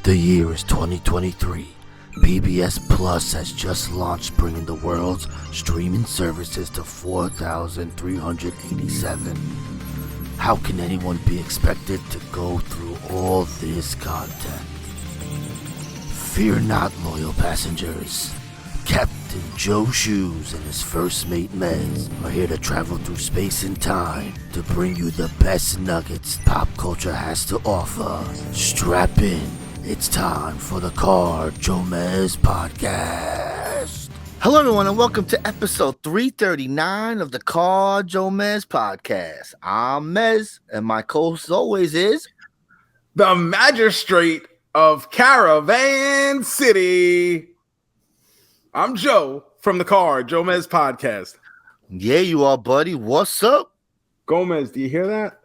The year is 2023. PBS Plus has just launched, bringing the world's streaming services to 4,387. How can anyone be expected to go through all this content? Fear not, loyal passengers. Captain Joe Shoes and his first mate Mez are here to travel through space and time to bring you the best nuggets pop culture has to offer. Strap in. It's time for the JoeMeZ podcast. Hello, everyone, and welcome to episode 339 of the JoeMeZ podcast. I'm Mez, and my co-host as always is the magistrate of Caravan City. I'm Joe from the JoeMeZ podcast. Yeah, you are, buddy. What's up? Gomez, do you hear that?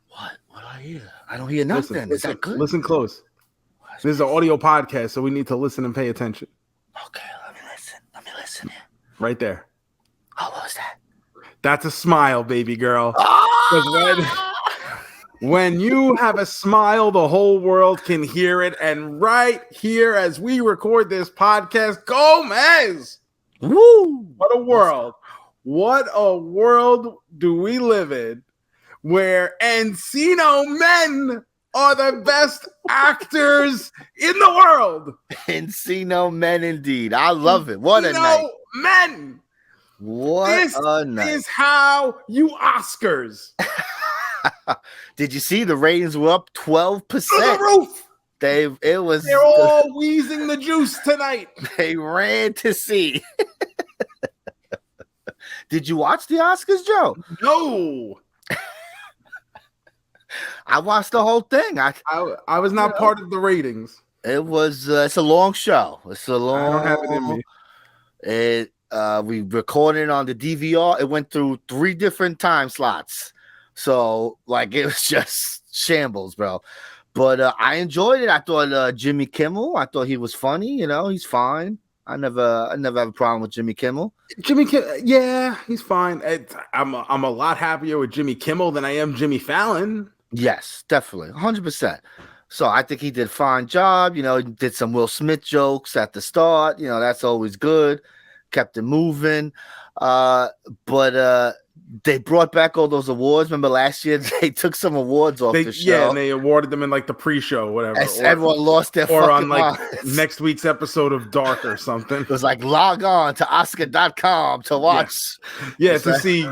What do I hear? I don't hear nothing. Is that good? Listen close. This is an audio podcast, so we need to listen and pay attention. Okay, let me listen here. Right there. Oh, what was that? That's a smile, baby girl. Oh! When you have a smile, the whole world can hear it. And right here, as we record this podcast, Gomez! Woo! What a world. What a world do we live in where Encino Men are the best actors in the world. Encino Men, indeed. I love it. What a night. Men. What a night. This is how you Oscars. Did you see the ratings were up 12%? Through the roof. They're all wheezing the juice tonight. They ran to see. Did you watch the Oscars, Joe? No. I watched the whole thing. I was not part of the ratings. It was it's a long show. It's a long. I don't have it in me. We recorded on the DVR. It went through 3 different time slots, so like it was just shambles, bro. But I enjoyed it. I thought Jimmy Kimmel. I thought he was funny. You know, he's fine. I never have a problem with Jimmy Kimmel. Yeah, he's fine. I'm a lot happier with Jimmy Kimmel than I am Jimmy Fallon. Yes, definitely, 100%. So I think he did a fine job. You know, he did some Will Smith jokes at the start. You know, that's always good. Kept it moving. But they brought back all those awards. Remember last year they took some awards off the show. Yeah, and they awarded them in like the pre-show, whatever. Everyone lost their or fucking on like minds. Next week's episode of Dark or something. It was like log on to Oscar.com to watch. Yeah, to see,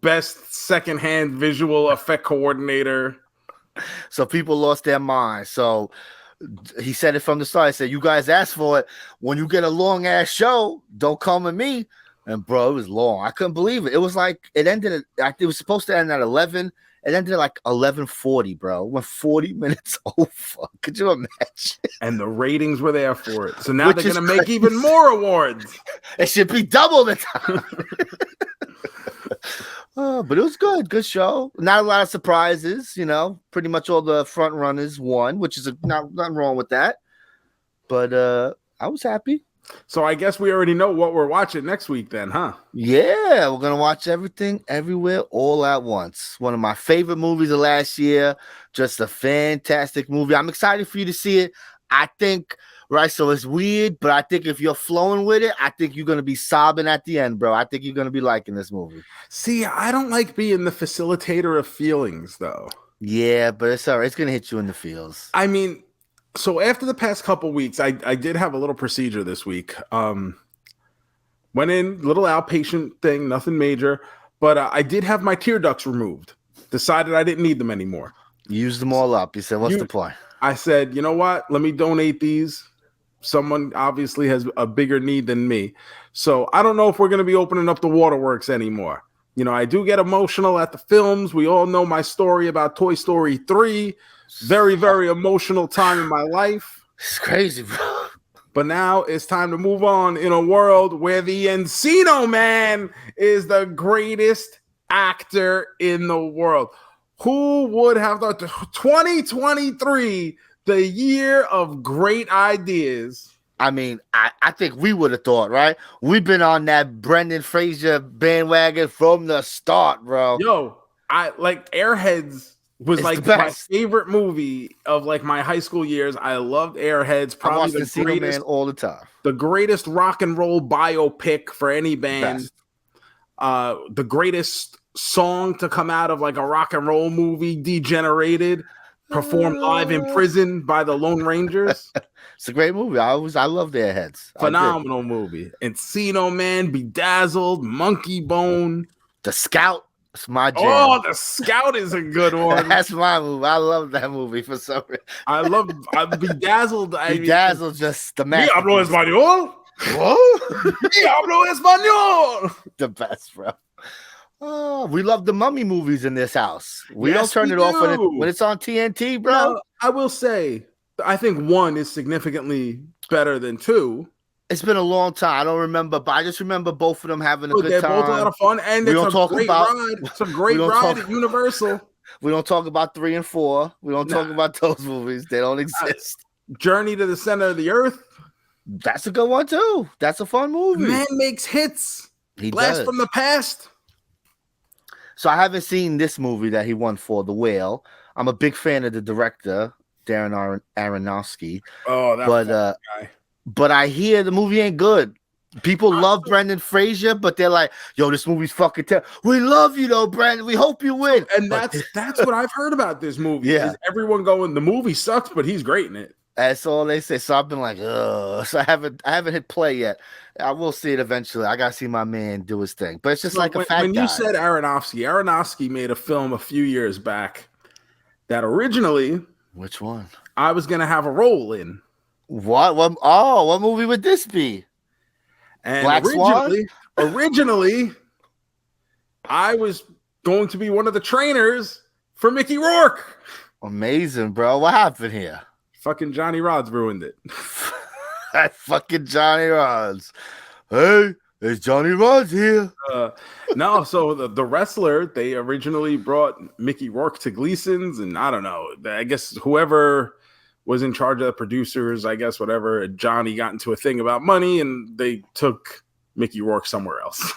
best secondhand visual effect coordinator. So people lost their minds. So he said it from the start. He said, "You guys asked for it. When you get a long ass show, don't come at me." And bro, it was long. I couldn't believe it. It was like it ended at, it was supposed to end at 11. It ended at like 11:40, bro. It went 40 minutes over. Could you imagine? And the ratings were there for it. So now they're gonna make even more awards. It should be double the time. But it was good. Good show. Not a lot of surprises, Pretty much all the front runners won, which is nothing wrong with that. But I was happy. So I guess we already know what we're watching next week then, huh? Yeah, we're going to watch Everything Everywhere All at Once. One of my favorite movies of last year. Just a fantastic movie. I'm excited for you to see it. I think, right, so it's weird, but I think if you're flowing with it, I think you're going to be sobbing at the end, bro. I think you're going to be liking this movie. See, I don't like being the facilitator of feelings, though. Yeah, but it's all right. It's going to hit you in the feels. I mean, so after the past couple weeks, I did have a little procedure this week. Went in, little outpatient thing, nothing major, but I did have my tear ducts removed. Decided I didn't need them anymore. You used them all up. You said, what's the point? I said, you know what? Let me donate these. Someone obviously has a bigger need than me. So I don't know if we're going to be opening up the waterworks anymore. I do get emotional at the films. We all know my story about Toy Story 3. Very, very emotional time in my life. It's crazy, bro. But now it's time to move on in a world where the Encino Man is the greatest actor in the world. Who would have thought 2023, the year of great ideas? I mean, I think we would have thought, right? We've been on that Brendan Fraser bandwagon from the start, bro. Yo, I like Airheads was It's like the my best. favorite movie of like my high school years. I loved Airheads. I Probably watch Encino Man all the time. the greatest rock and roll biopic for any band. Best. The greatest song to come out of like a rock and roll movie, Degenerated, performed live in prison by the Lone Rangers. It's a great movie. I love their heads. Phenomenal movie. Encino Man, Bedazzled, Monkey Bone. The Scout. It's my jam. Oh, The Scout is a good one. That's my movie. I love that movie for some reason. I Bedazzled. Bedazzled, just the man. Hablo español. What? Hablo español. The best, bro. Oh, we love the Mummy movies in this house. We Yes, don't turn we it off do. when it's on TNT, bro. Now, I will say, I think 1 is significantly better than 2. It's been a long time. I don't remember, but I just remember both of them having a But good they're time. both a lot of fun, and We it's don't a talk great about- ride. It's a great don't ride talk- at Universal. We don't talk about 3 and 4. We don't talk about those movies. They don't exist. Journey to the Center of the Earth. That's a good one too. That's a fun movie. Man makes hits. He Blast does. from the past. So I haven't seen this movie that he won for, The Whale. I'm a big fan of the director, Darren Aronofsky. Oh, that But guy. but I hear the movie ain't good. People love Brendan Fraser, but they're like, "Yo, this movie's fucking terrible. We love you though, Brendan. We hope you win." And But that's what I've heard about this movie. Yeah. Is everyone going, the movie sucks, but he's great in it. that's all they say. So I've been like, ugh. So I haven't hit play yet. I will see it eventually. I gotta see my man do his thing. But it's just like a fat when guy. you said Aronofsky made a film a few years back that originally Which one? I was gonna have a role in. What? What movie would this be? And Black Swan? originally, I was going to be one of the trainers for Mickey Rourke. Amazing, bro. What happened here? Fucking Johnny Rods ruined it. That fucking Johnny Rods. Hey, there's Johnny Rods here. No, so the wrestler, they originally brought Mickey Rourke to Gleason's, and I don't know. I guess whoever was in charge of the producers, I guess whatever, Johnny got into a thing about money, and they took Mickey Rourke somewhere else.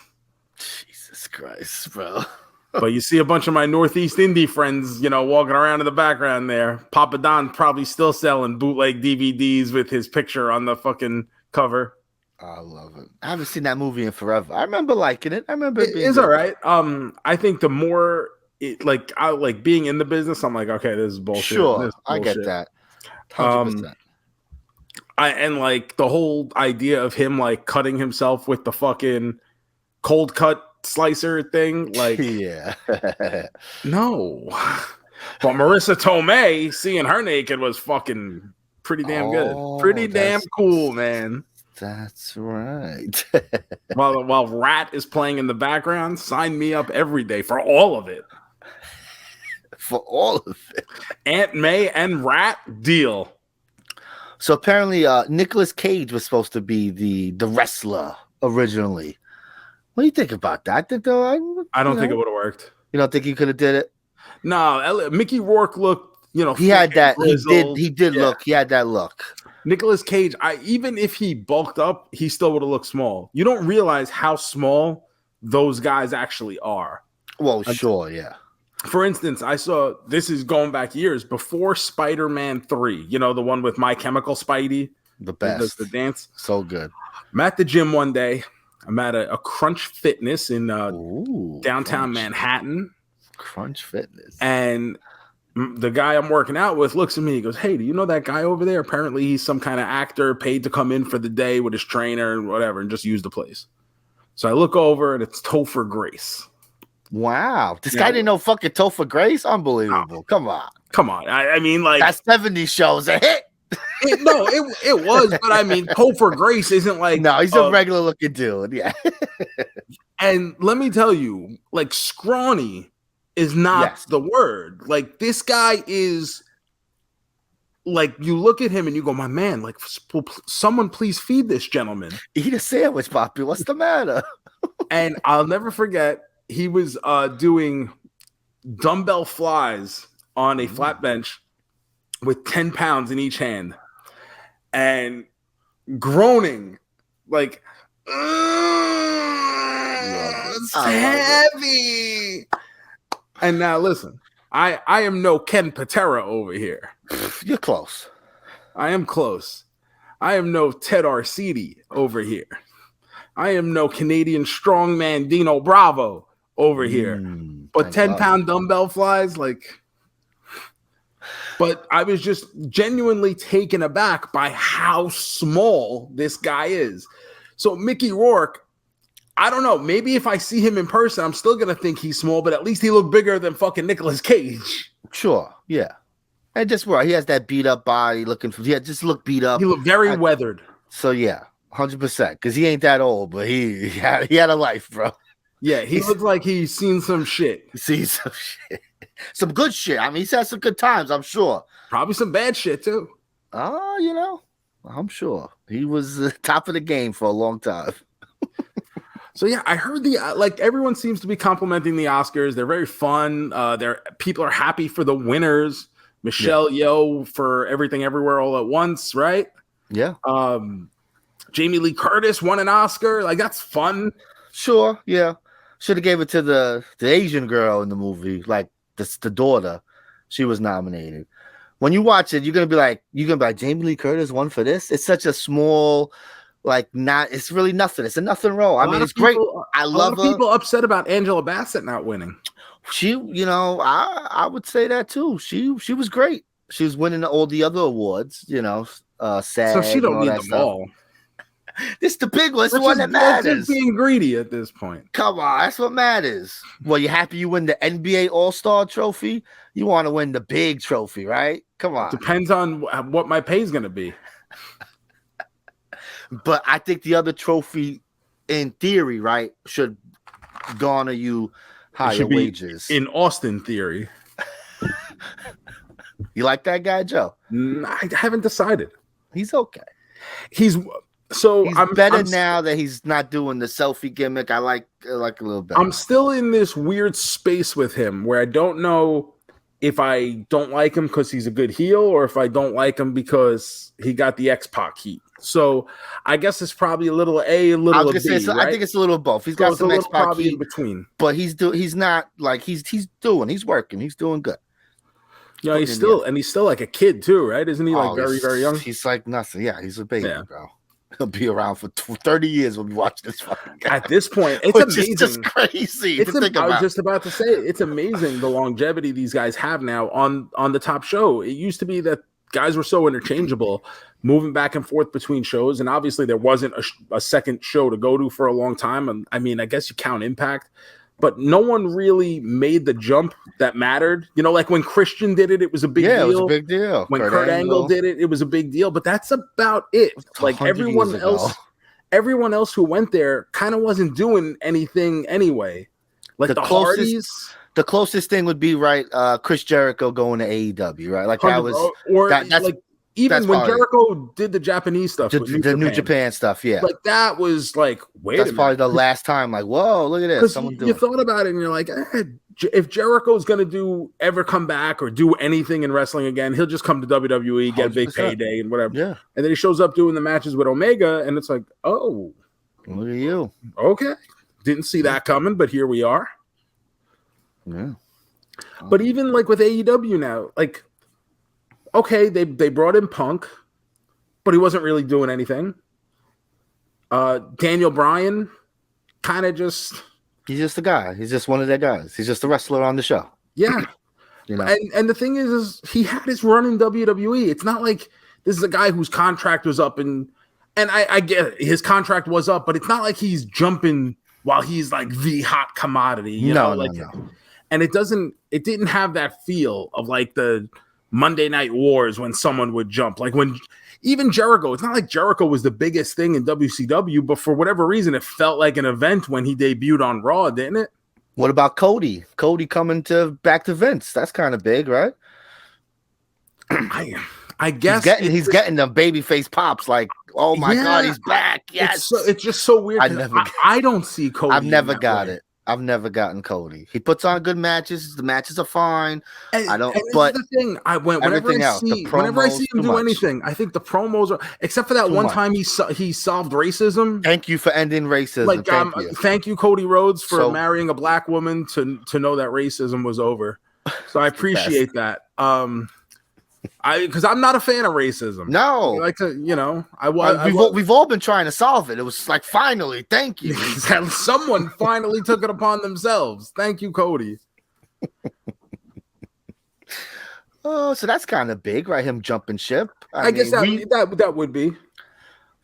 Jesus Christ, bro. But you see a bunch of my Northeast indie friends, walking around in the background there. Papa Don probably still selling bootleg DVDs with his picture on the fucking cover. I love it. I haven't seen that movie in forever. I remember liking it. I remember it being It's good. all right. I think the more I like being in the business, I'm like, okay, this is bullshit. Sure, This is I get bullshit. that. 100%. And like the whole idea of him like cutting himself with the fucking cold cut slicer thing, like Yeah. no. But Marissa Tomei, seeing her naked was fucking pretty damn good. Pretty damn cool, man. That's right. While Rat is playing in the background, sign me up every day for all of it. For all of it. Aunt May and Rat, deal. So apparently Nicolas Cage was supposed to be the wrestler originally. What do you think about that? I don't think it would have worked. You don't think he could have did it? No, Mickey Rourke looked, He had that. grizzled. He did Yeah. look. He had that look. Nicolas Cage, even if he bulked up, he still would have looked small. You don't realize how small those guys actually are. Well, sure, yeah. For instance, I saw, this is going back years, before Spider-Man 3, the one with My Chemical Spidey. The Who does best. the dance. So good. I'm at the gym one day. I'm at a Crunch Fitness in Ooh, downtown Crunch. Manhattan. Crunch Fitness. And the guy I'm working out with looks at me. He goes, "Hey, do you know that guy over there? Apparently he's some kind of actor paid to come in for the day with his trainer and whatever and just use the place." So I look over and it's Topher Grace. Wow. This Yeah. guy didn't know fucking Topher Grace? Unbelievable. Come on. Come on. I mean, like, That 70s show's a hit. it was, but I mean, Topher Grace isn't like, No, he's a regular looking dude. Yeah. and let me tell you, like, scrawny is not Yes. the word. Like, this guy is, like, you look at him and you go, my man, like, someone please feed this gentleman. Eat a sandwich, Poppy. What's the matter? And I'll never forget, he was doing dumbbell flies on a flat bench with 10 pounds in each hand and groaning like, it's I love heavy. And now listen, I am no Ken Patera over here. You're close. I am close. I am no Ted Arcidi over here. I am no Canadian strongman Dino Bravo over here. But 10-pound dumbbell flies, like. But I was just genuinely taken aback by how small this guy is. So Mickey Rourke, I don't know. Maybe if I see him in person, I'm still gonna think he's small. But at least he looked bigger than fucking Nicolas Cage. Sure, yeah. And just he has that beat up body, just look beat up. He looked very weathered. So yeah. 100%, because he ain't that old, but he had a life, bro. Yeah, he looks like he's seen some shit. Some good shit. I mean, he's had some good times, I'm sure. Probably some bad shit too. Oh, I'm sure he was top of the game for a long time. So yeah, I heard everyone seems to be complimenting the Oscars. They're very fun. People are happy for the winners. Michelle Yeoh for Everything Everywhere All at Once, right? Yeah. Jamie Lee Curtis won an Oscar. Like, that's fun. Sure, yeah. Should have gave it to the Asian girl in the movie, like the daughter. She was nominated. When you watch it, you're gonna be like, Jamie Lee Curtis won for this. It's such a small, it's really nothing. It's a nothing role. I mean, it's great. I love her. People upset about Angela Bassett not winning. She, I would say that too. She was great. She was winning all the other awards. SAG. So she don't need them all. This is the big one. It's the one that matters. That's just being greedy at this point. Come on, that's what matters. Well, you happy you win the NBA All-Star trophy? You want to win the big trophy, right? Come on. Depends on what my pay is going to be. But I think the other trophy, in theory, right, should garner you higher wages. In Austin theory. You like that guy, Joe? I haven't decided. He's okay. He's better now that he's not doing the selfie gimmick. I like a little bit. I'm still in this weird space with him where I don't know if I don't like him because he's a good heel or if I don't like him because he got the X-Pac heat. So I guess it's probably a little A, a little B. Right? I think it's a little both. He's got some X-Pac heat in between, but he's working. He's doing good. Yeah, he's still like a kid too, right? Isn't he very, very young? He's like nothing. Yeah, he's a baby, bro. He'll be around for 30 years when we watch this fucking guy. At this point, it's amazing. It's just crazy to think about. I was just about to say, it's amazing the longevity these guys have now on the top show. It used to be that guys were so interchangeable, moving back and forth between shows, and obviously there wasn't a second show to go to for a long time. And I mean, I guess you count Impact, but no one really made the jump that mattered. Like when Christian did it, it was a big deal. It was a big deal. When Kurt Angle did it, it was a big deal. But that's about it. Like everyone else who went there kind of wasn't doing anything anyway. Like the Hardys. The closest thing would be Chris Jericho going to AEW, right? Like that was that's even when Jericho did the Japanese stuff, the New Japan stuff, yeah. Like that was like, wait, that's probably the last time. Like, whoa, look at this! Someone you thought about it, and you're like, if Jericho's gonna ever come back or do anything in wrestling again, he'll just come to WWE, get a big payday and whatever. Yeah, and then he shows up doing the matches with Omega, and it's like, oh, look at you. Okay, didn't see that coming, but here we are. Yeah, but even like with AEW now, like. Okay, they brought in Punk, but he wasn't really doing anything. Daniel Bryan, kind of just... He's just a guy. He's just one of their guys. He's just a wrestler on the show. Yeah. And the thing is he had his run in WWE. It's not like this is a guy whose contract was up, and I get it, his contract was up, but it's not like he's jumping while he's like the hot commodity. You know? And it didn't have that feel of like the Monday Night Wars when someone would jump. Like when even Jericho, it's not like Jericho was the biggest thing in WCW, but for whatever reason, it felt like an event when he debuted on Raw, didn't it? What about Cody? Cody coming back to Vince. That's kind of big, right? I guess he's getting the babyface pops like, oh my God, he's back. Yes. It's just so weird. I don't see Cody. I've never got it. I've never gotten Cody. He puts on good matches. The matches are fine. But the thing, whenever I see him do anything, I think the promos are, except for that one time he solved racism. Thank you for ending racism. Like, thank you, Cody Rhodes, for marrying a black woman to know that racism was over. So I appreciate that. Because I'm not a fan of racism. No, I like to, we've all been trying to solve it. It was like, finally, thank you. Someone finally took it upon themselves. Thank you, Cody. Oh, so that's kind of big, right? Him jumping ship. I guess that would be.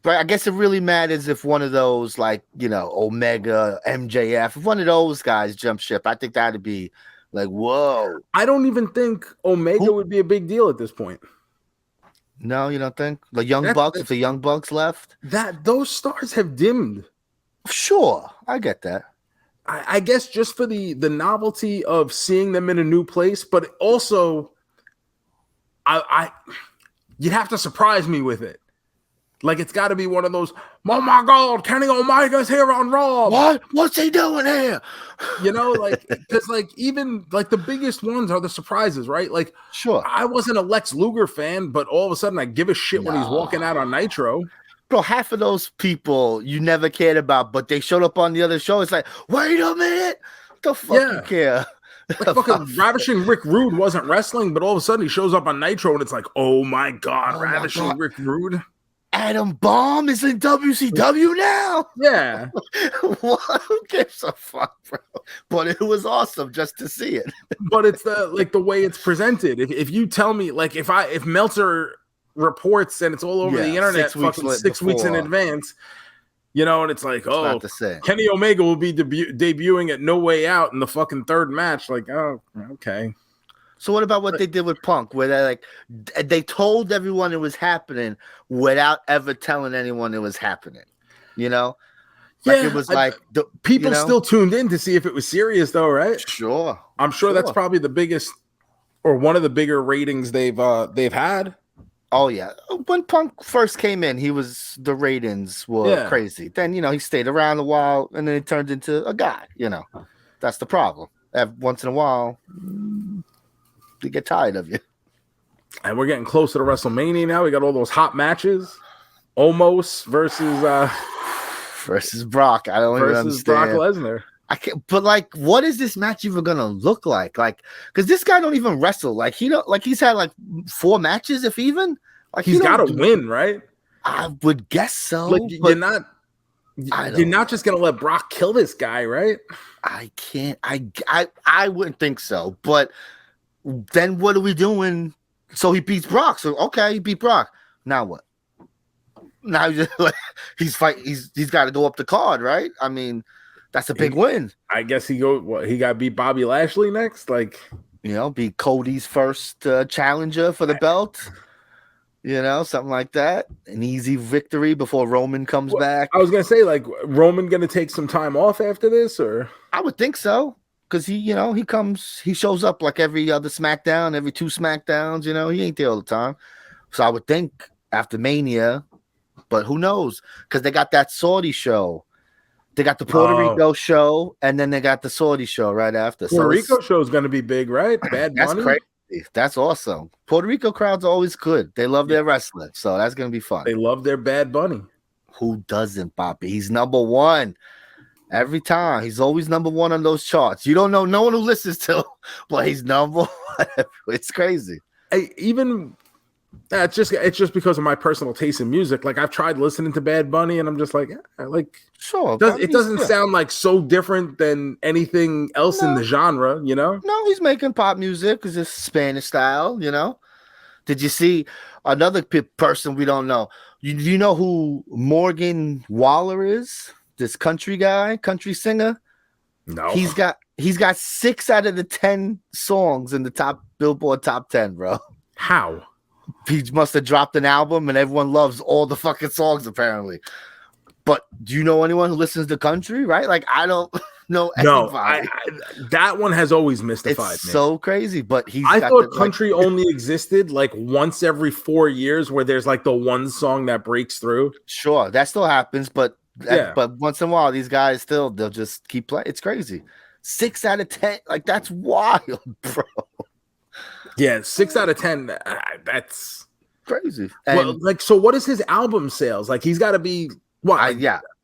But I guess it really matters if one of those, like, Omega, MJF, if one of those guys jump ship. I think that'd be like, whoa. I don't even think Omega would be a big deal at this point. No, you don't think? The Young Bucks, if the Young Bucks left? Those stars have dimmed. Sure, I get that. I guess just for the novelty of seeing them in a new place, but also you'd have to surprise me with it. Like, it's got to be one of those, oh my God, Kenny Omega's here on Raw. What? What's he doing here? Because even the biggest ones are the surprises, right? Like, sure, I wasn't a Lex Luger fan, but all of a sudden I give a shit when he's walking out on Nitro. Bro, half of those people you never cared about, but they showed up on the other show. It's like, wait a minute. What the fuck you care? Like, fucking Ravishing Rick Rude wasn't wrestling, but all of a sudden he shows up on Nitro and it's like, oh my God, Ravishing Rick Rude. Adam Bomb is in WCW now. Yeah. What? Who gives a fuck, bro? But it was awesome just to see it. But it's the way it's presented. If you tell me, like, if Meltzer reports and it's all over the internet 6 weeks in advance, and it's like, oh, not the same. Kenny Omega will be debuting at No Way Out in the fucking third match. Like, oh, okay. So what about what they did with Punk, where they told everyone it was happening without ever telling anyone it was happening? It was people still tuned in to see if it was serious, though, right? Sure, I'm sure that's probably the biggest or one of the bigger ratings they've had. Oh yeah, when Punk first came in, the ratings were crazy. Then he stayed around a while, and then it turned into a guy. That's the problem. Once in a while, they get tired of you. And we're getting closer to WrestleMania now. We got all those hot matches. Omos versus Brock. I don't even understand. Brock Lesnar. I can't. But what is this match even gonna look like? Because this guy don't even wrestle. He's had 4 matches, if even. He's got to win, right? I would guess so. You're not just gonna let Brock kill this guy, right? I can't. I wouldn't think so. But then what are we doing? So he beats Brock. So okay, he beat Brock. Now what? Now he's fighting. He's got to go up the card, right? I mean, that's a big win. I guess he got beat Bobby Lashley next. Be Cody's first challenger for the belt. Something like that. An easy victory before Roman comes back. I was gonna say, Roman gonna take some time off after this, or I would think so. Because he shows up like every other SmackDown, every 2 SmackDowns, he ain't there all the time. So I would think after Mania, but who knows? Because they got that Saudi show. They got the Puerto Rico show, and then they got the Saudi show right after. Puerto Rico show is going to be big, right? Bad Bunny. That's crazy. That's awesome. Puerto Rico crowds are always good. They love their wrestling, so that's going to be fun. They love their Bad Bunny. Who doesn't, Poppy? He's number 1. Every time. He's always number 1 on those charts. You don't know no one who listens to him, but he's number 1. It's crazy. It's just because of my personal taste in music. I've tried listening to Bad Bunny, and I'm just sure. It doesn't sound so different than anything else in the genre, No, he's making pop music. It's just Spanish style, Did you see another person we don't know? You know who Morgan Waller is? This country singer. No, he's got 6 out of the 10 songs in the top Billboard top 10, bro. How? He must have dropped an album, and everyone loves all the fucking songs apparently. But do you know anyone who listens to country? Right? I don't know anybody. No, that one has always mystified me. So crazy. But I thought country only existed once every 4 years, where there's the one song that breaks through. Sure, that still happens, but once in a while, these guys they'll just keep playing. It's crazy. 6 out of 10, that's wild, bro. Yeah, 6 out of 10. That's crazy. So what is his album sales? He's got to be what?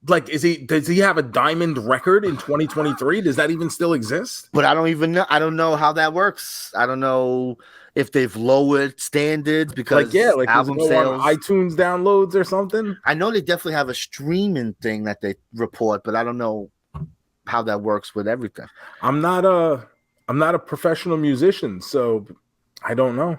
Like, does he have a diamond record in 2023? Does that even still exist? But I don't even know. I don't know how that works. I don't know if they've lowered standards because Does album it go sales. on iTunes downloads or something? I know they definitely have a streaming thing that they report, but I don't know how that works with everything. I'm not a professional musician, so I don't know.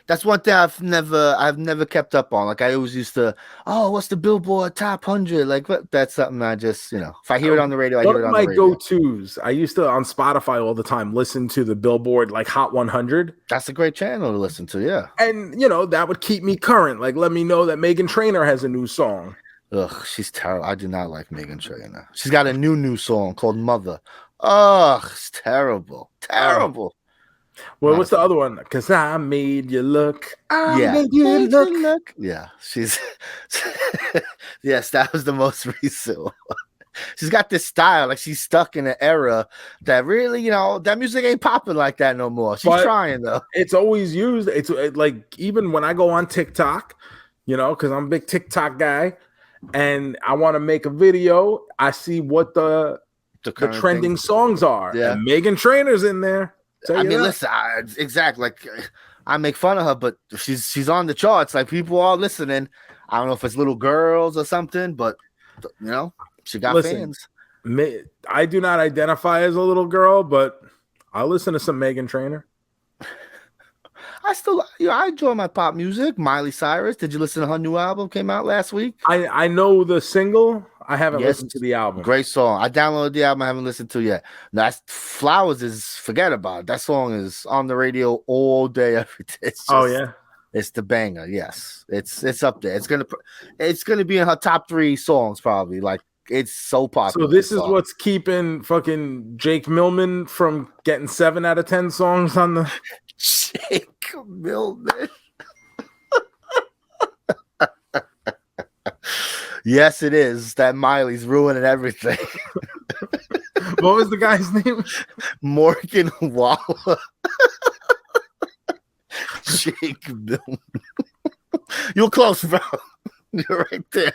That's one thing I've never kept up on. Like I always used to, what's the Billboard Top 100? Like that's something I just, if I hear it on the radio, I hear it on the radio. One of my go-tos, I used to on Spotify all the time listen to the Billboard like Hot 100. That's a great channel to listen to, yeah. And that would keep me current. Like let me know that Meghan Trainor has a new song. Ugh, she's terrible. I do not like Meghan Trainor. She's got a new song called Mother. Ugh, it's terrible. Terrible. Well, what's the other one? Because I made you look. Made you look. Yeah, she's. Yes, that was the most recent one. She's got this style, like she's stuck in an era that really, that music ain't popping like that no more. She's trying though. It's always used. It's like even when I go on TikTok, because I'm a big TikTok guy, and I want to make a video, I see what the trending songs are. Yeah, and Meghan Trainor's in there. I mean, listen, exactly. Like I make fun of her, but she's on the charts. Like people are listening. I don't know if it's little girls or something, but she got fans. I do not identify as a little girl, but I listen to some Meghan Trainor. I still, I enjoy my pop music. Miley Cyrus. Did you listen to her new album? Came out last week. I know the single. I haven't listened to the album. Great song. I downloaded the album. I haven't listened to it yet. That's Flowers is forget about it. That song is on the radio all day, every day. It's the banger. Yes, it's up there. It's gonna be in her top 3 songs probably. Like it's so popular. So this is what's keeping fucking Jake Millman from getting 7 out of 10 songs on the Jake Millman. Yes, it is. That Miley's ruining everything. What was the guy's name? Morgan Wallen. Jake Millman. You're close, bro. You're right there.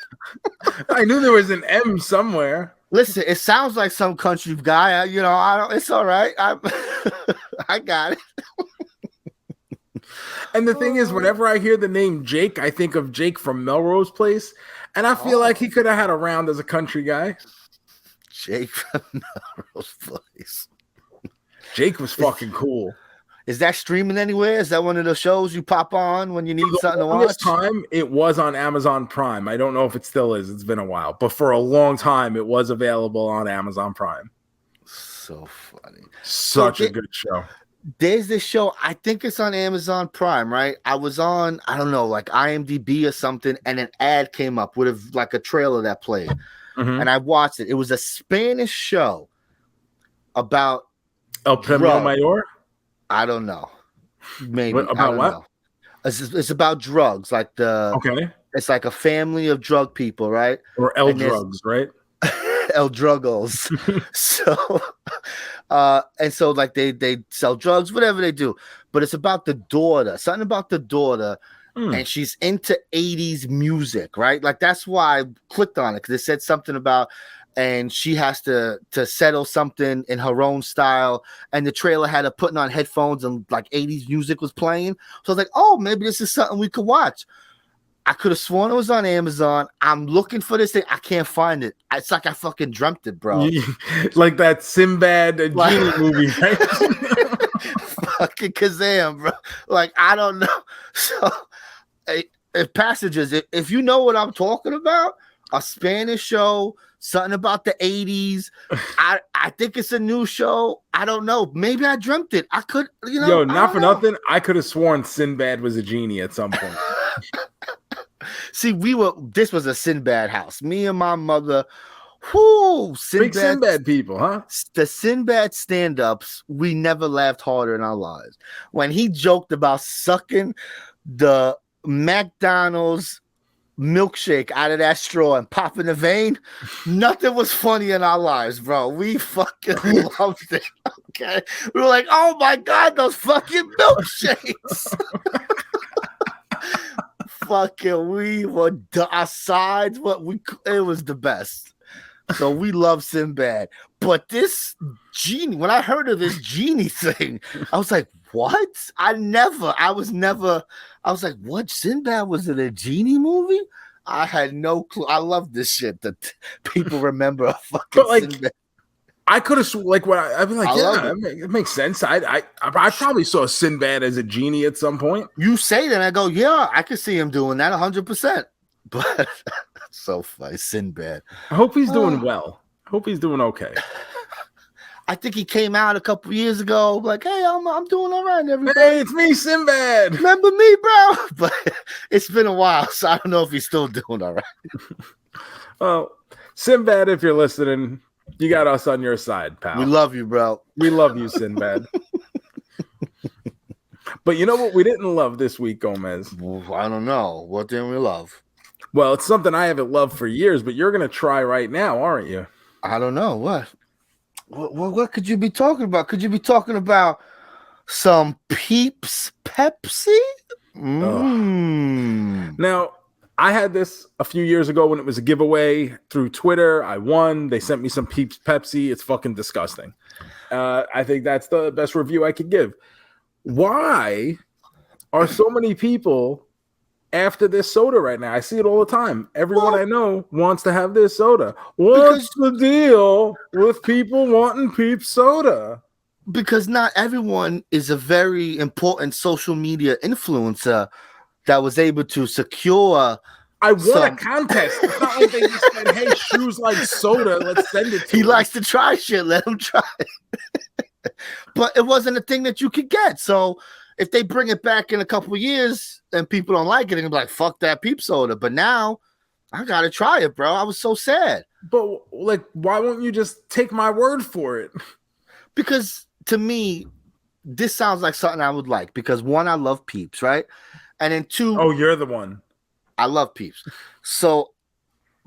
I knew there was an M somewhere. Listen, it sounds like some country guy. I don't. It's all right. I got it. And the thing is, whenever I hear the name Jake, I think of Jake from Melrose Place, and I feel like he could have had a round as a country guy. Jake from Melrose Place. Jake was fucking cool. Is that streaming anywhere? Is that one of the shows you pop on when you need something to watch? Time it was on Amazon Prime. I don't know if it still is. It's been a while, but for a long time, it was available on Amazon Prime. So funny. Such a good show. There's this show, I think it's on Amazon Prime, right? I was on, I don't know, like IMDb or something, and an ad came up with like a trailer that played. Mm-hmm. And I watched it. It was a Spanish show about El Premio Mayor? I don't know. Maybe. About what? Know. It's about drugs. Like it's like a family of drug people, right? Or drugs, right? El Druggles. So like they sell drugs, whatever they do. But it's about the daughter, something about the daughter, and she's into 80s music, right? Like that's why I clicked on it, because it said something about, and she has to settle something in her own style, and the trailer had her putting on headphones and like 80s music was playing. So I was like, oh, maybe this is something we could watch. I could have sworn it was on Amazon. I'm looking for this thing. I can't find it. It's like I fucking dreamt it, bro. Like that Sinbad genie movie, right? Fucking Kazam, bro. Like, I don't know. So, passages, if you know what I'm talking about, a Spanish show, something about the 80s. I think it's a new show. I don't know. Maybe I dreamt it. I could, Yo, not for nothing. I could have sworn Sinbad was a genie at some point. See, this was a Sinbad house. Me and my mother, big Sinbad people, huh? The Sinbad stand-ups, we never laughed harder in our lives. When he joked about sucking the McDonald's milkshake out of that straw and popping the vein, nothing was funny in our lives, bro. We fucking loved it. Okay, we were like, oh my god, those fucking milkshakes. Fucking, we were our sides. It was the best. So we love Sinbad. But this genie, when I heard of this genie thing, I was like, what? I was like, what? Sinbad was in a genie movie? I had no clue. I love this shit that people remember a fucking But like, Sinbad. I could have like when I'd be like, I love it makes sense. I probably saw Sinbad as a genie at some point. You say that, I go, yeah, I could see him doing that 100%. But so funny, Sinbad. I hope he's doing well. I hope he's doing okay. I think he came out a couple years ago, like, hey, I'm doing all right, everybody. Hey, it's me, Sinbad. Remember me, bro? But it's been a while, so I don't know if he's still doing all right. Well, Sinbad, if you're listening, you got us on your side, pal. We love you, bro. We love you, Sinbad. But you know what we didn't love this week, JoeMeZ? Well, I don't know. What didn't we love? Well, it's something I haven't loved for years, but you're going to try right now, aren't you? I don't know. What could you be talking about? Could you be talking about some Peeps Pepsi? Now, I had this a few years ago when it was a giveaway through Twitter. I won. They sent me some Peeps Pepsi. It's fucking disgusting. I think that's the best review I could give. Why are so many people after this soda right now? I see it all the time. Everyone I know wants to have this soda. What's the deal with people wanting Peeps soda? Because not everyone is a very important social media influencer that was able to secure. I won a contest. It's not like they just said, hey, shoes like soda, let's send it to He him. likes to try shit. Let him try it. But it wasn't a thing that you could get. So if they bring it back in a couple of years and people don't like it, they're be like, fuck that Peep soda. But now I gotta try it, bro. I was so sad. But like, why won't you just take my word for it? Because to me, this sounds like something I would like. Because one, I love Peeps, right? And then two, Oh, you're the one. I love Peeps. So,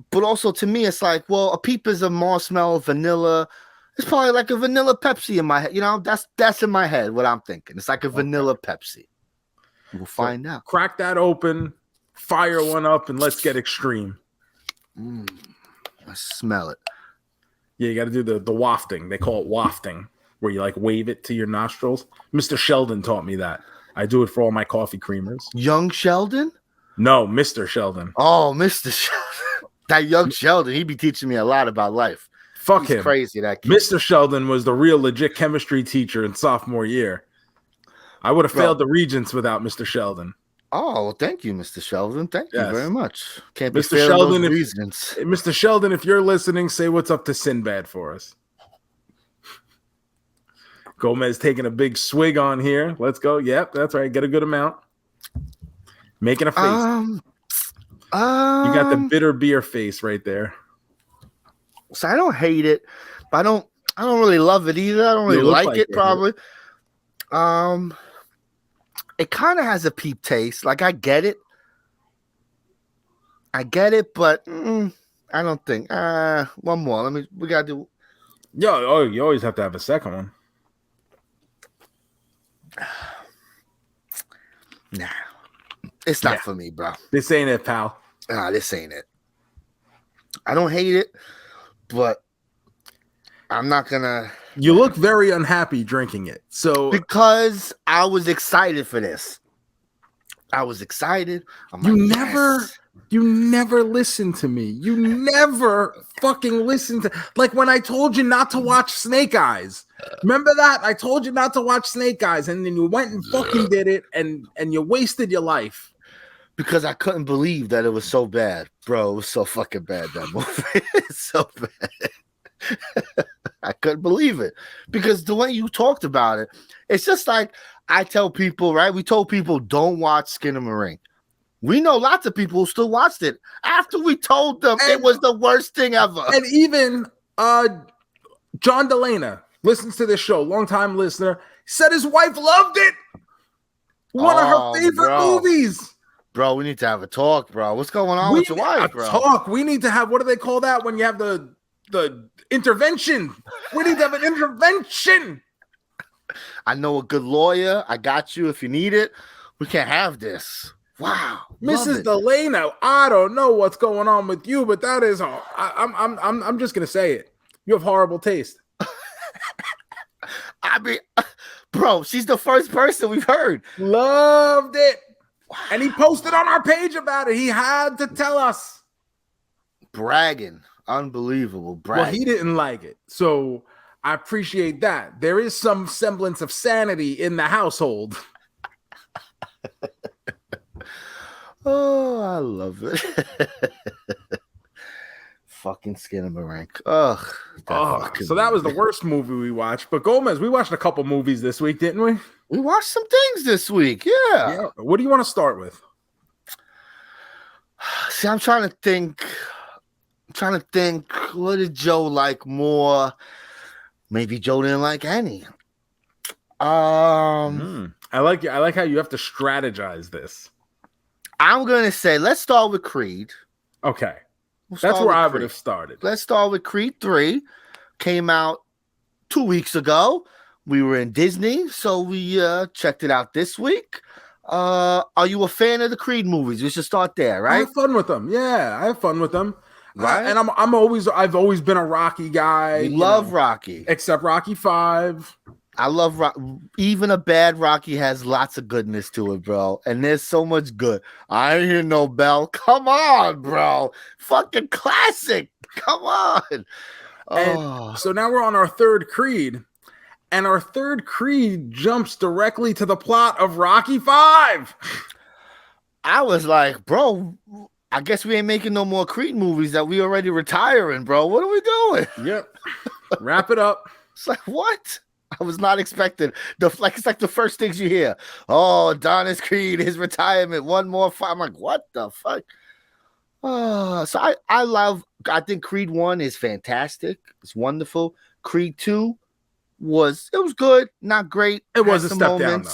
but also to me, it's like, well, a Peep is a marshmallow, vanilla. It's probably like a vanilla Pepsi in my head. You know, that's in my head what I'm thinking. It's like a vanilla Pepsi. We'll find out. Crack that open, fire one up, and let's get extreme. I smell it. Yeah, you got to do the wafting. They call it wafting, where you like wave it to your nostrils. Mr. Sheldon taught me that. I do it for all my coffee creamers. Young Sheldon? No, Mr. Sheldon. Oh, Mr. Sheldon. That young Sheldon, he be teaching me a lot about life. Fuck He's him. Crazy, that kid. Mr. Sheldon was the real legit chemistry teacher in sophomore year. I would have failed the Regents without Mr. Sheldon. Oh, well, thank you, Mr. Sheldon. Thank you very much. Can't be Mr. Sheldon, reasons. Mr. Sheldon, if you're listening, say what's up to Sinbad for us. JoeMeZ taking a big swig on here. Let's go. Yep, that's right. Get a good amount. Making a face. You got the bitter beer face right there. So I don't hate it, but I don't really love it either. I don't really like it, probably. It kind of has a Peep taste. Like, I get it, but I don't think. One more. We gotta do. Yo, you always have to have a second one. Nah, it's not for me, bro. This ain't it, pal. Nah, this ain't it. I don't hate it, but I'm not gonna. You look very unhappy drinking it. So because I was excited for this. I was excited. You never listen to me. You never fucking listen to, like when I told you not to watch Snake Eyes. Remember that? I told you not to watch Snake Eyes, and then you went and fucking did it, and you wasted your life. Because I couldn't believe that it was so bad. Bro, it was so fucking bad, that movie. It's so bad. I couldn't believe it. Because the way you talked about it, it's just like I tell people, right? We told people don't watch Skinamarink. We know lots of people who still watched it after we told them it was the worst thing ever. And even John Delana listens to this show, longtime listener, said his wife loved it. One of her favorite movies. Bro, we need to have a talk, bro. What's going on with your wife, bro? Talk. We need to have, what do they call that when you have the intervention? We need to have an intervention. I know a good lawyer. I got you if you need it. We can't have this. Wow, love Mrs. it. Delano, I don't know what's going on with you, but that is I'm just gonna say it. You have horrible taste. I mean, bro, she's the first person we've heard. Loved it. And he posted on our page about it. He had to tell us. Bragging. Unbelievable. Bragging. Well, he didn't like it. So I appreciate that. There is some semblance of sanity in the household. Oh, I love it. Fucking Skinamarink. Ugh. So that was the worst movie we watched. But JoeMeZ, we watched a couple movies this week, didn't we? We watched some things this week. Yeah. What do you want to start with? See, I'm trying to think. What did Joe like more? Maybe Joe didn't like any. I like how you have to strategize this. I'm gonna say let's start with Creed. Okay. That's where I would have started. Let's start with Creed 3. Came out 2 weeks ago. We were in Disney, so we checked it out this week. Are you a fan of the Creed movies? We should start there, right? I have fun with them. Yeah, I have fun with them. Right. And I've always been a Rocky guy. You love Rocky. Except Rocky 5. I love even a bad Rocky has lots of goodness to it, bro. And there's so much good. I ain't hear no bell. Come on, bro. Fucking classic. Come on. And so now we're on our third Creed. And our third Creed jumps directly to the plot of Rocky 5. I was like, bro, I guess we ain't making no more Creed movies that we already retiring, bro. What are we doing? Yep. Wrap it up. It's like, what? I was not expecting it's like the first things you hear. Oh, Adonis Creed, his retirement, one more fight. I'm like, what the fuck? So I think Creed 1 is fantastic. It's wonderful. Creed 2 was good, not great. It was a step down, though.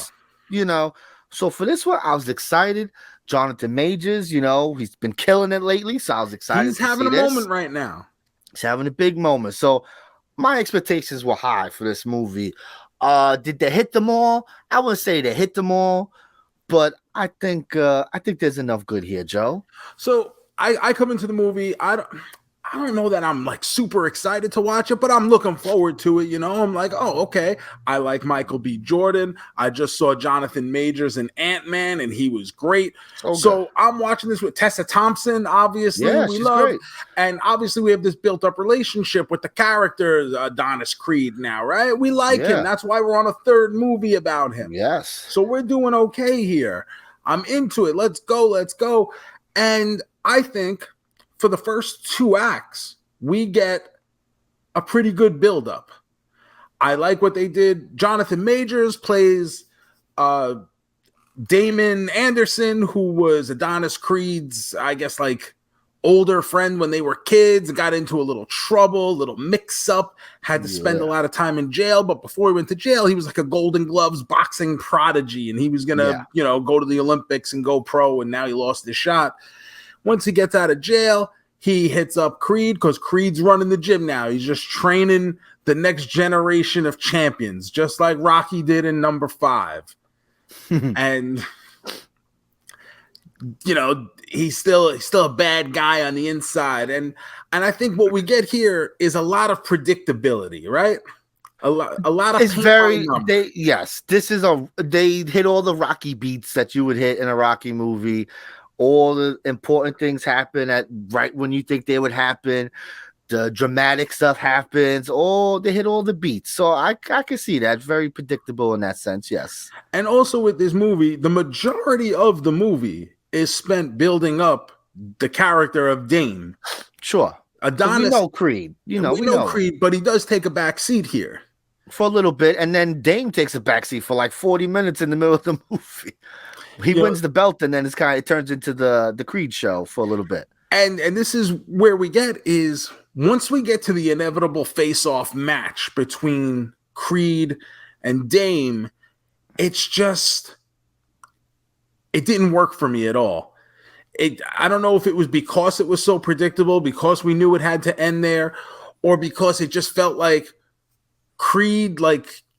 You know. So for this one, I was excited. Jonathan Majors, he's been killing it lately, so I was excited. He's having a moment right now. He's having a big moment. So my expectations were high for this movie. Did they hit them all? I wouldn't say they hit them all, but I think there's enough good here, Joe. So I come into the movie. I don't know that I'm like super excited to watch it, but I'm looking forward to it. I'm like, oh, okay. I like Michael B. Jordan. I just saw Jonathan Majors in Ant-Man, and he was great. So I'm watching this with Tessa Thompson. Obviously, we love, great. And obviously we have this built-up relationship with the character Adonis Creed now, right? We like him. That's why we're on a third movie about him. Yes. So we're doing okay here. I'm into it. Let's go. And I think for the first 2 acts, we get a pretty good buildup. I like what they did. Jonathan Majors plays Damon Anderson, who was Adonis Creed's, I guess, like older friend when they were kids, got into a little trouble, a little mix-up, had to spend a lot of time in jail. But before he went to jail, he was like a Golden Gloves boxing prodigy, and he was going to, go to the Olympics and go pro, and now he lost his shot. Once he gets out of jail, he hits up Creed because Creed's running the gym now. He's just training the next generation of champions, just like Rocky did in number 5. And, he's still a bad guy on the inside. And I think what we get here is a lot of predictability, right? A lot of it's very they hit all the Rocky beats that you would hit in a Rocky movie. All the important things happen at right when you think they would happen. The dramatic stuff happens. They hit all the beats. So I can see that. Very predictable in that sense, yes. And also with this movie, the majority of the movie is spent building up the character of Dame. Sure. Adonis. We know Creed. We know Creed, but he does take a back seat here. For a little bit, and then Dame takes a backseat for like 40 minutes in the middle of the movie. He wins the belt, and then it turns into the Creed show for a little bit. And this is where we get is once we get to the inevitable face-off match between Creed and Dame, it didn't work for me at all. I don't know if it was because it was so predictable, because we knew it had to end there, or because it just felt like Creed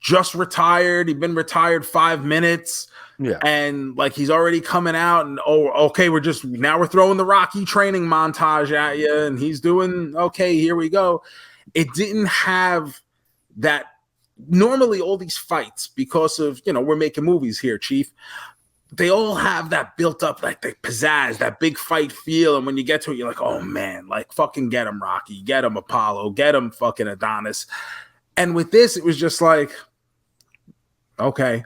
just retired. He'd been retired 5 minutes. Yeah. And like he's already coming out and okay, we're throwing the Rocky training montage at you, and he's doing okay, here we go. It didn't have that. Normally all these fights, because of, we're making movies here, Chief, they all have that built up, like the pizzazz, that big fight feel. And when you get to it, you're like, oh man, like fucking get him, Rocky, get him, Apollo, get him, fucking Adonis. And with this, it was just like, okay,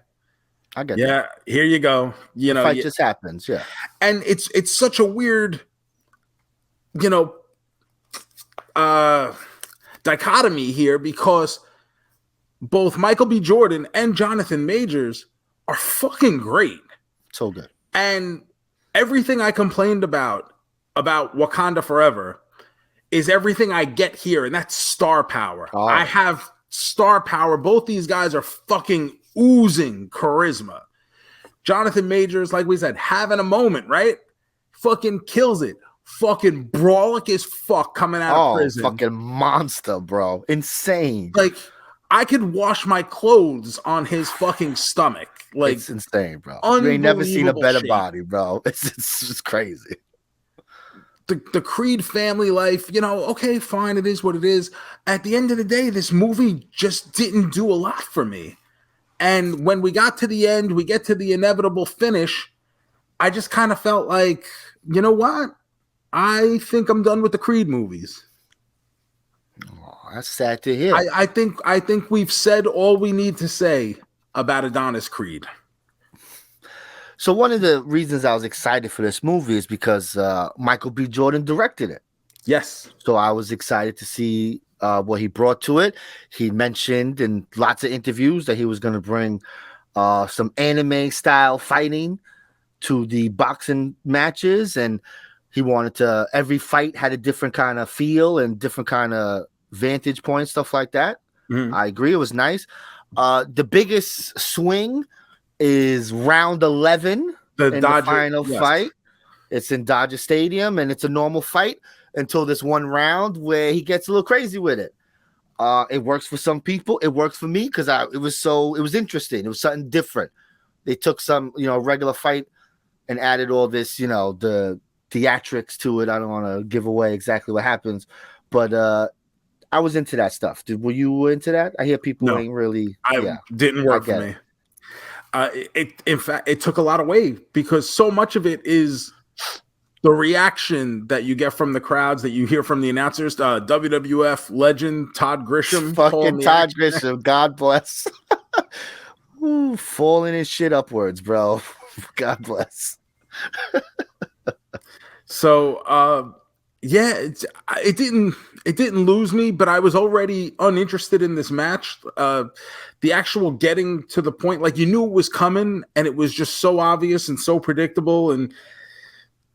I get that. Here you go. The fight just happens, yeah. And it's such a weird, dichotomy here, because both Michael B. Jordan and Jonathan Majors are fucking great. So good. And everything I complained about Wakanda Forever is everything I get here, and that's star power. Oh. I have star power. Both these guys are fucking oozing charisma. Jonathan Majors, like we said, having a moment, right? Fucking kills it. Fucking brolic as fuck coming out of prison. Fucking monster, bro. Insane. Like, I could wash my clothes on his fucking stomach. Like, it's insane, bro. You ain't never seen a better body, bro. It's just crazy. The Creed family life, okay, fine, it is what it is. At the end of the day, this movie just didn't do a lot for me. And when we got to the end, we get to the inevitable finish, I just kind of felt like, you know what? I think I'm done with the Creed movies. Oh, that's sad to hear. I think we've said all we need to say about Adonis Creed. So one of the reasons I was excited for this movie is because Michael B. Jordan directed it. Yes. So I was excited to see what he brought to it. He mentioned in lots of interviews that he was going to bring some anime style fighting to the boxing matches, and he wanted to, every fight had a different kind of feel and different kind of vantage point, stuff like that. Mm-hmm. I agree. It was nice. The biggest swing is round 11 in the final fight. It's in Dodger Stadium, and it's a normal fight until this one round where he gets a little crazy with it. It works for some people. It works for me because it was interesting. It was something different. They took some, regular fight and added all this, the theatrics to it. I don't want to give away exactly what happens, but I was into that stuff. Were you into that? I hear people ain't really. Didn't work for me. In fact, it took a lot away because so much of it is the reaction that you get from the crowds, that you hear from the announcers. WWF legend Todd Grisham, fucking Todd Grisham, God bless. Ooh, falling his shit upwards, bro. God bless. So, it didn't lose me, but I was already uninterested in this match. The actual getting to the point, like you knew it was coming, and it was just so obvious and so predictable and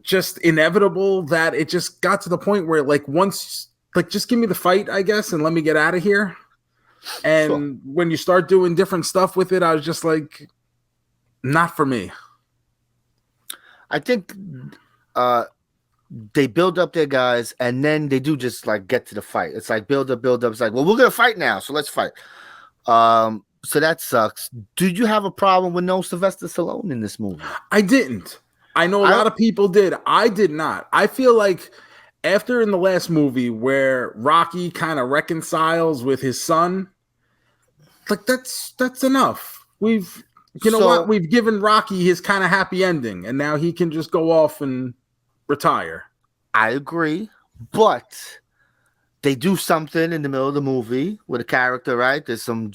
just inevitable that it just got to the point where, like, once, like, just give me the fight, I guess, and let me get out of here. And when you start doing different stuff with it, I was just like, not for me. I think they build up their guys, and then they do just like get to the fight. It's like build up. It's like, well, we're gonna fight now, so let's fight. So that sucks. Did you have a problem with no Sylvester Stallone in this movie? I didn't. I know a lot of people did. I did not. I feel like after in the last movie where Rocky kind of reconciles with his son, like that's enough. We've given Rocky his kind of happy ending, and now he can just go off and retire. I agree, but they do something in the middle of the movie with a character, right? There's some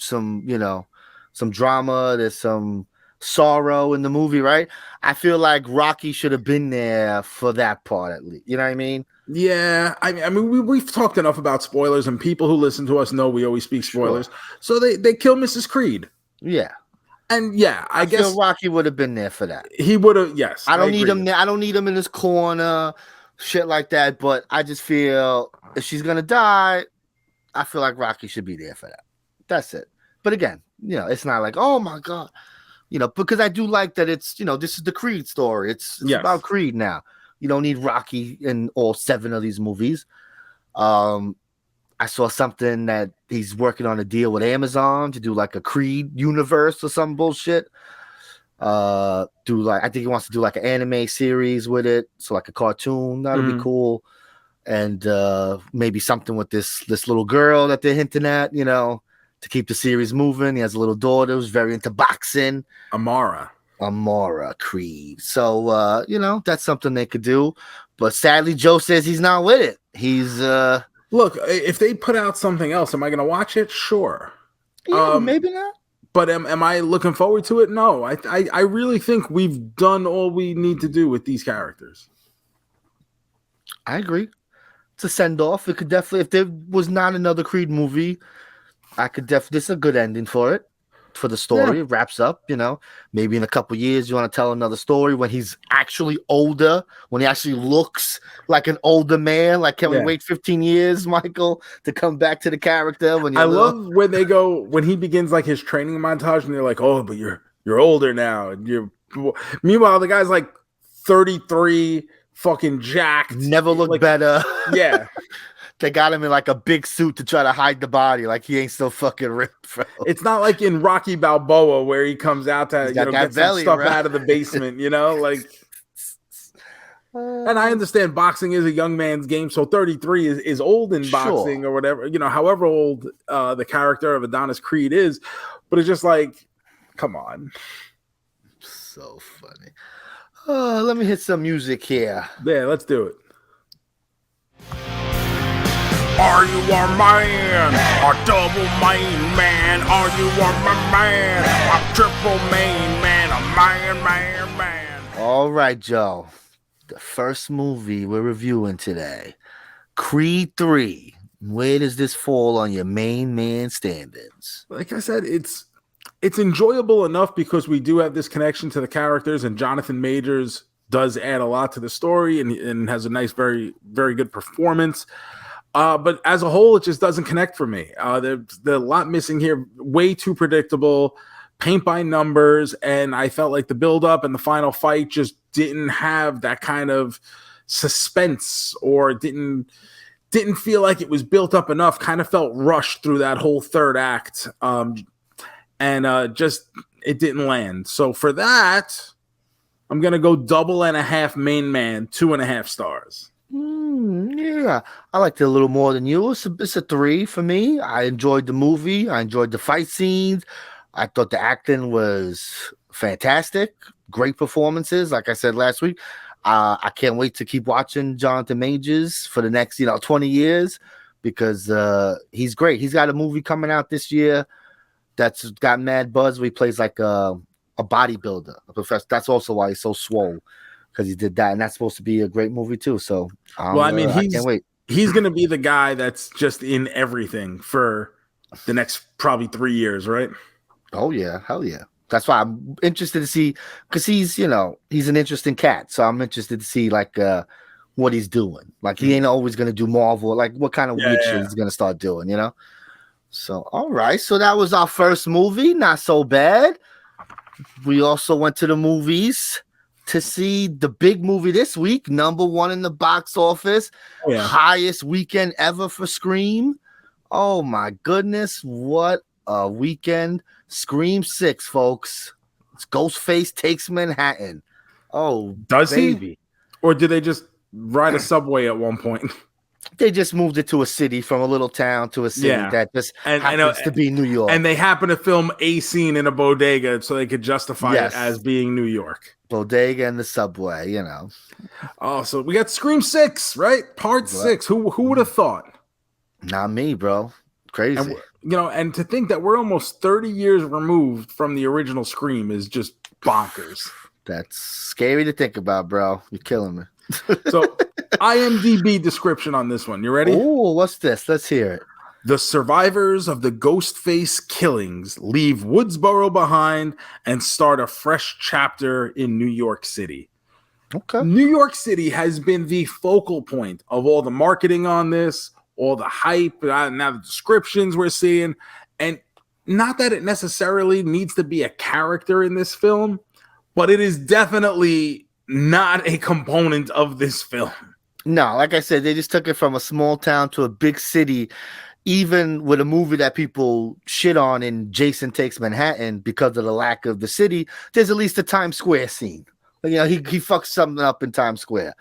drama, there's some sorrow in the movie, right? I feel like Rocky should have been there for that part at least. You know what I mean? Yeah, I mean, we've talked enough about spoilers, and people who listen to us know we always speak spoilers. Sure. So they kill Mrs. Creed. Yeah. And I guess feel Rocky would have been there for that. He would have, yes. I don't need him there. I don't need him in his corner, shit like that. But I just feel if she's gonna die, I feel like Rocky should be there for that. That's it. But again, it's not like, oh my God, because I do like that it's, this is the Creed story. It's about Creed now. You don't need Rocky in all 7 of these movies. I saw something that he's working on a deal with Amazon to do like a Creed universe or some bullshit. I think he wants to do like an anime series with it, so like a cartoon. That'll be cool. And maybe something with this little girl that they're hinting at, to keep the series moving. He has a little daughter who's very into boxing. Amara Creed. So that's something they could do. But sadly, Joe says he's not with it. He's look, if they put out something else, am I gonna watch it? Sure. Yeah, maybe not. But am I looking forward to it? No. I really think we've done all we need to do with these characters. I agree. It's a send off. It could definitely, if there was not another Creed movie, this is a good ending for it. For the story, It wraps up, maybe in a couple years you want to tell another story when he's actually older, when he actually looks like an older man. Like, can we wait 15 years, Michael, to come back to the character? When love when he begins like his training montage and they're like, oh, but you're older now. And meanwhile, the guy's like 33, fucking jacked. Never looked better. Yeah. They got him in like a big suit to try to hide the body, like he ain't so fucking ripped, bro. It's not like in Rocky Balboa where he comes out to get some stuff out of the basement, like. And I understand boxing is a young man's game, so 33 is old in boxing or whatever, however old the character of Adonis Creed is, but it's just like, come on. So funny. Let me hit some music here. Yeah, let's do it. Are you a man? A double main man? Are you a man? A triple main man? A man. All right, Joe. The first movie we're reviewing today, Creed 3. Where does this fall on your main man standings? Like I said, it's enjoyable enough because we do have this connection to the characters, and Jonathan Majors does add a lot to the story and has a nice, very, very good performance. But as a whole, it just doesn't connect for me. There's a lot missing here. Way too predictable, paint by numbers, and I felt like the build-up and the final fight just didn't have that kind of suspense, or didn't feel like it was built up enough. Kind of felt rushed through that whole third act, and just it didn't land. So for that, I'm gonna go 2.5 main man, 2.5 stars. Yeah, I liked it a little more than you. It's a 3 for me. I enjoyed the movie. I enjoyed the fight scenes. I thought the acting was fantastic. Great performances. Like I said last week, I can't wait to keep watching Jonathan Majors for the next 20 years because he's great. He's got a movie coming out this year that's got mad buzz where he plays like a bodybuilder, a professor. That's also why he's so swole. Because he did that, and that's supposed to be a great movie too. So, I can't wait. He's going to be the guy that's just in everything for the next probably 3 years, right? Oh yeah, hell yeah. That's why I'm interested to see, because he's an interesting cat. So I'm interested to see like what he's doing. Like he ain't always going to do Marvel. Like what kind of weird shit he's going to start doing, So all right, so that was our first movie. Not so bad. We also went to the movies to see the big movie this week, #1 in the box office, highest weekend ever for Scream. Oh my goodness, what a weekend! Scream 6, folks. It's Ghostface Takes Manhattan. Oh, does he? Or did they just ride a subway at one point? They just moved it to a city, from a little town to a city that just happens to be New York. And they happen to film a scene in a bodega so they could justify it as being New York. Bodega and the subway, Oh, so we got Scream 6, right? Part 6. Who would have thought? Not me, bro. Crazy. And to think that we're almost 30 years removed from the original Scream is just bonkers. That's scary to think about, bro. You're killing me. So, IMDb description on this one. You ready? Oh, what's this? Let's hear it. The survivors of the Ghostface killings leave Woodsboro behind and start a fresh chapter in New York City. Okay. New York City has been the focal point of all the marketing on this, all the hype, now the descriptions we're seeing. And not that it necessarily needs to be a character in this film, but it is definitely not a component of this film. No, like I said, they just took it from a small town to a big city even with a movie that people shit on in Jason Takes Manhattan because of the lack of the city, there's at least a Times Square scene. You know, he fucks something up in Times Square.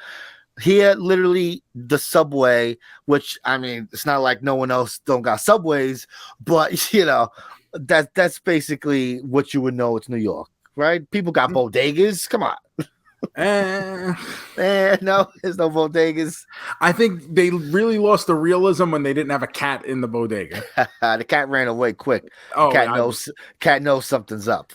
Here, literally, the subway, which, I mean, it's not like no one else don't got subways, but, you know, that's basically what you would know it's New York, right? People got bodegas. Come on. No, there's no bodegas. I think they really lost the realism when they didn't have a cat in the bodega. The cat ran away quick. Oh, Cat knows something's up.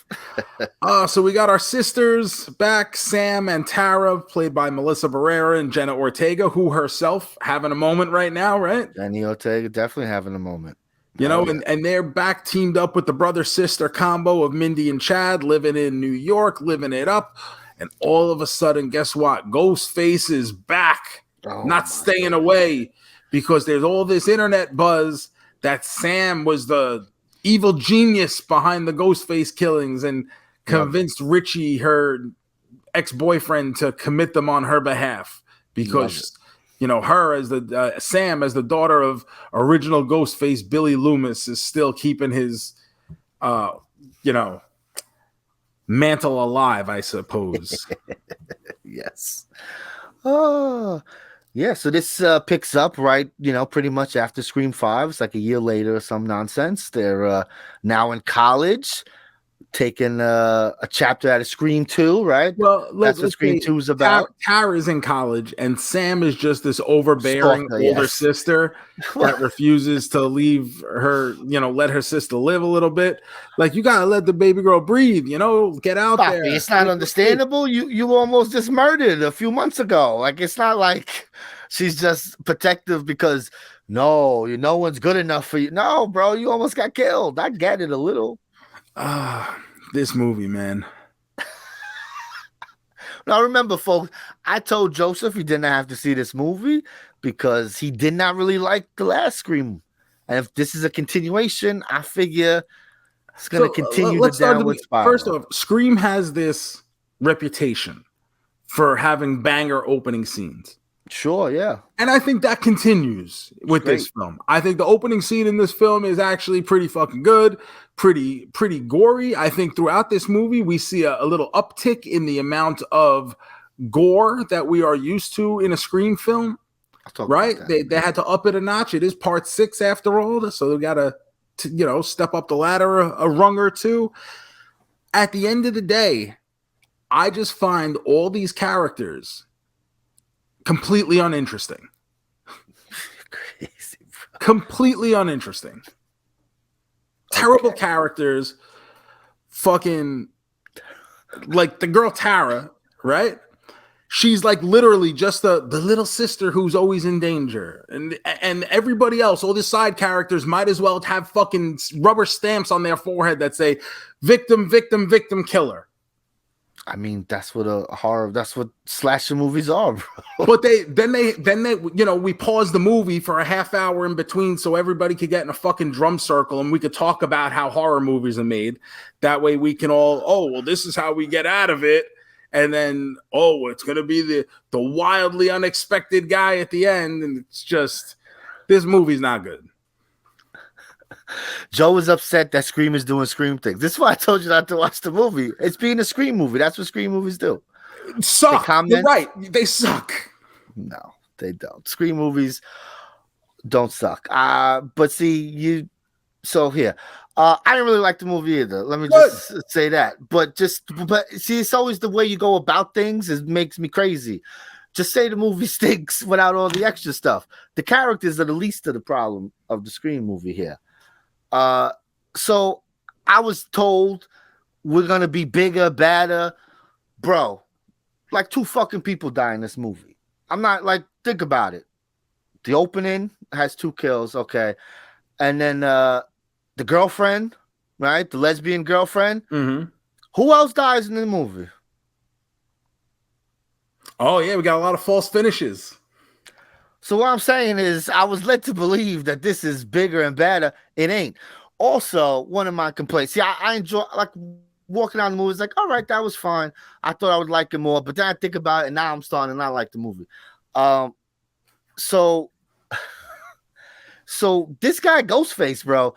So we got our sisters back, Sam and Tara, played by Melissa Barrera and Jenna Ortega, who herself having a moment right now, right? Jenny Ortega definitely having a moment. You know, and they're back teamed up with the brother-sister combo of Mindy and Chad, living in New York, living it up. And all of a sudden, guess what? Ghostface is back, not staying away, because there's all this internet buzz that Sam was the evil genius behind the Ghostface killings and convinced Richie, her ex-boyfriend, to commit them on her behalf, because you know, her as the Sam, as the daughter of original Ghostface Billy Loomis, is still keeping his mantle alive, I suppose. Yes. Oh, yeah. So this picks up, right, you know, pretty much after Scream 5. It's like a year later or some nonsense. They're now in college, taking a chapter out of Scream 2, right? Well, that's what Scream 2 is about. Tara's in college, and Sam is just this overbearing older sister that refuses to leave her, you know, let her sister live a little bit. Like, you gotta let the baby girl breathe, you know, get out there. It's not understandable. You almost just murdered a few months ago. Like, it's not like she's just protective because no one's good enough for you. No, bro, you almost got killed. I get it a little. This movie, man. Now, remember, folks, I told Joseph he didn't have to see this movie because he did not really like the last Scream. And if this is a continuation, I figure it's going to continue the downward spiral. First off, Scream has this reputation for having banger opening scenes. Sure, yeah. And I think that continues with this film. I think the opening scene in this film is actually pretty fucking good, pretty gory. I think throughout this movie, we see a little uptick in the amount of gore that we are used to in a Scream film, right? They had to up it a notch. It is part 6 after all, so they got to step up the ladder a rung or two. At the end of the day, I just find all these characters completely uninteresting. Crazy, bro. Completely uninteresting. Terrible characters. Fucking like the girl Tara, right? She's like literally just the little sister who's always in danger. And everybody else, all the side characters might as well have fucking rubber stamps on their forehead that say victim, victim, victim, killer. I mean, that's what slasher movies are, bro. But then they we pause the movie for a half hour in between so everybody could get in a fucking drum circle and we could talk about how horror movies are made. That way we can all, this is how we get out of it. And then, it's gonna be the wildly unexpected guy at the end, and it's just, this movie's not good. Joe is upset that Scream is doing Scream things. This is why I told you not to watch the movie. It's being a Scream movie. That's what Scream movies do. Suck. You're right. They suck. No, they don't. Scream movies don't suck. But see, so here. I didn't really like the movie either. Let me just say that. But see, it's always the way you go about things makes me crazy. Just say the movie stinks without all the extra stuff. The characters are the least of the problem of the Scream movie here. So I was told we're gonna be bigger, badder, bro. Like 2 fucking people die in this movie. I'm not like, think about it. The opening has 2 kills, okay, and then the girlfriend, right? The lesbian girlfriend. Mm-hmm. Who else dies in the movie? Oh yeah, we got a lot of false finishes. So what I'm saying is I was led to believe that this is bigger and badder. It ain't. Also, one of my complaints. See, I enjoy, like, walking out the movie. It's like, all right, that was fine. I thought I would like it more. But then I think about it, and now I'm starting to not like the movie. So So this guy Ghostface, bro,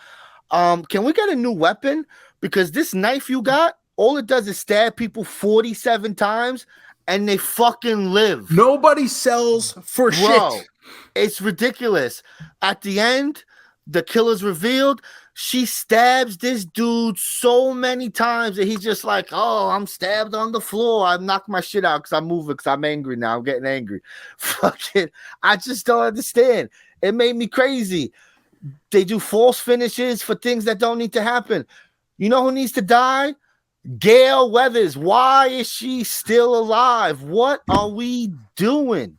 can we get a new weapon? Because this knife you got, all it does is stab people 47 times and they fucking live. Nobody sells for shit. It's ridiculous. At the end, the killer's revealed. She stabs this dude so many times that he's just like, oh, I'm stabbed on the floor. I knocked my shit out because I'm moving because I'm angry now. I'm getting angry. Fuck it. I just don't understand. It made me crazy. They do false finishes for things that don't need to happen. You know who needs to die? Gail Weathers. Why is she still alive? What are we doing?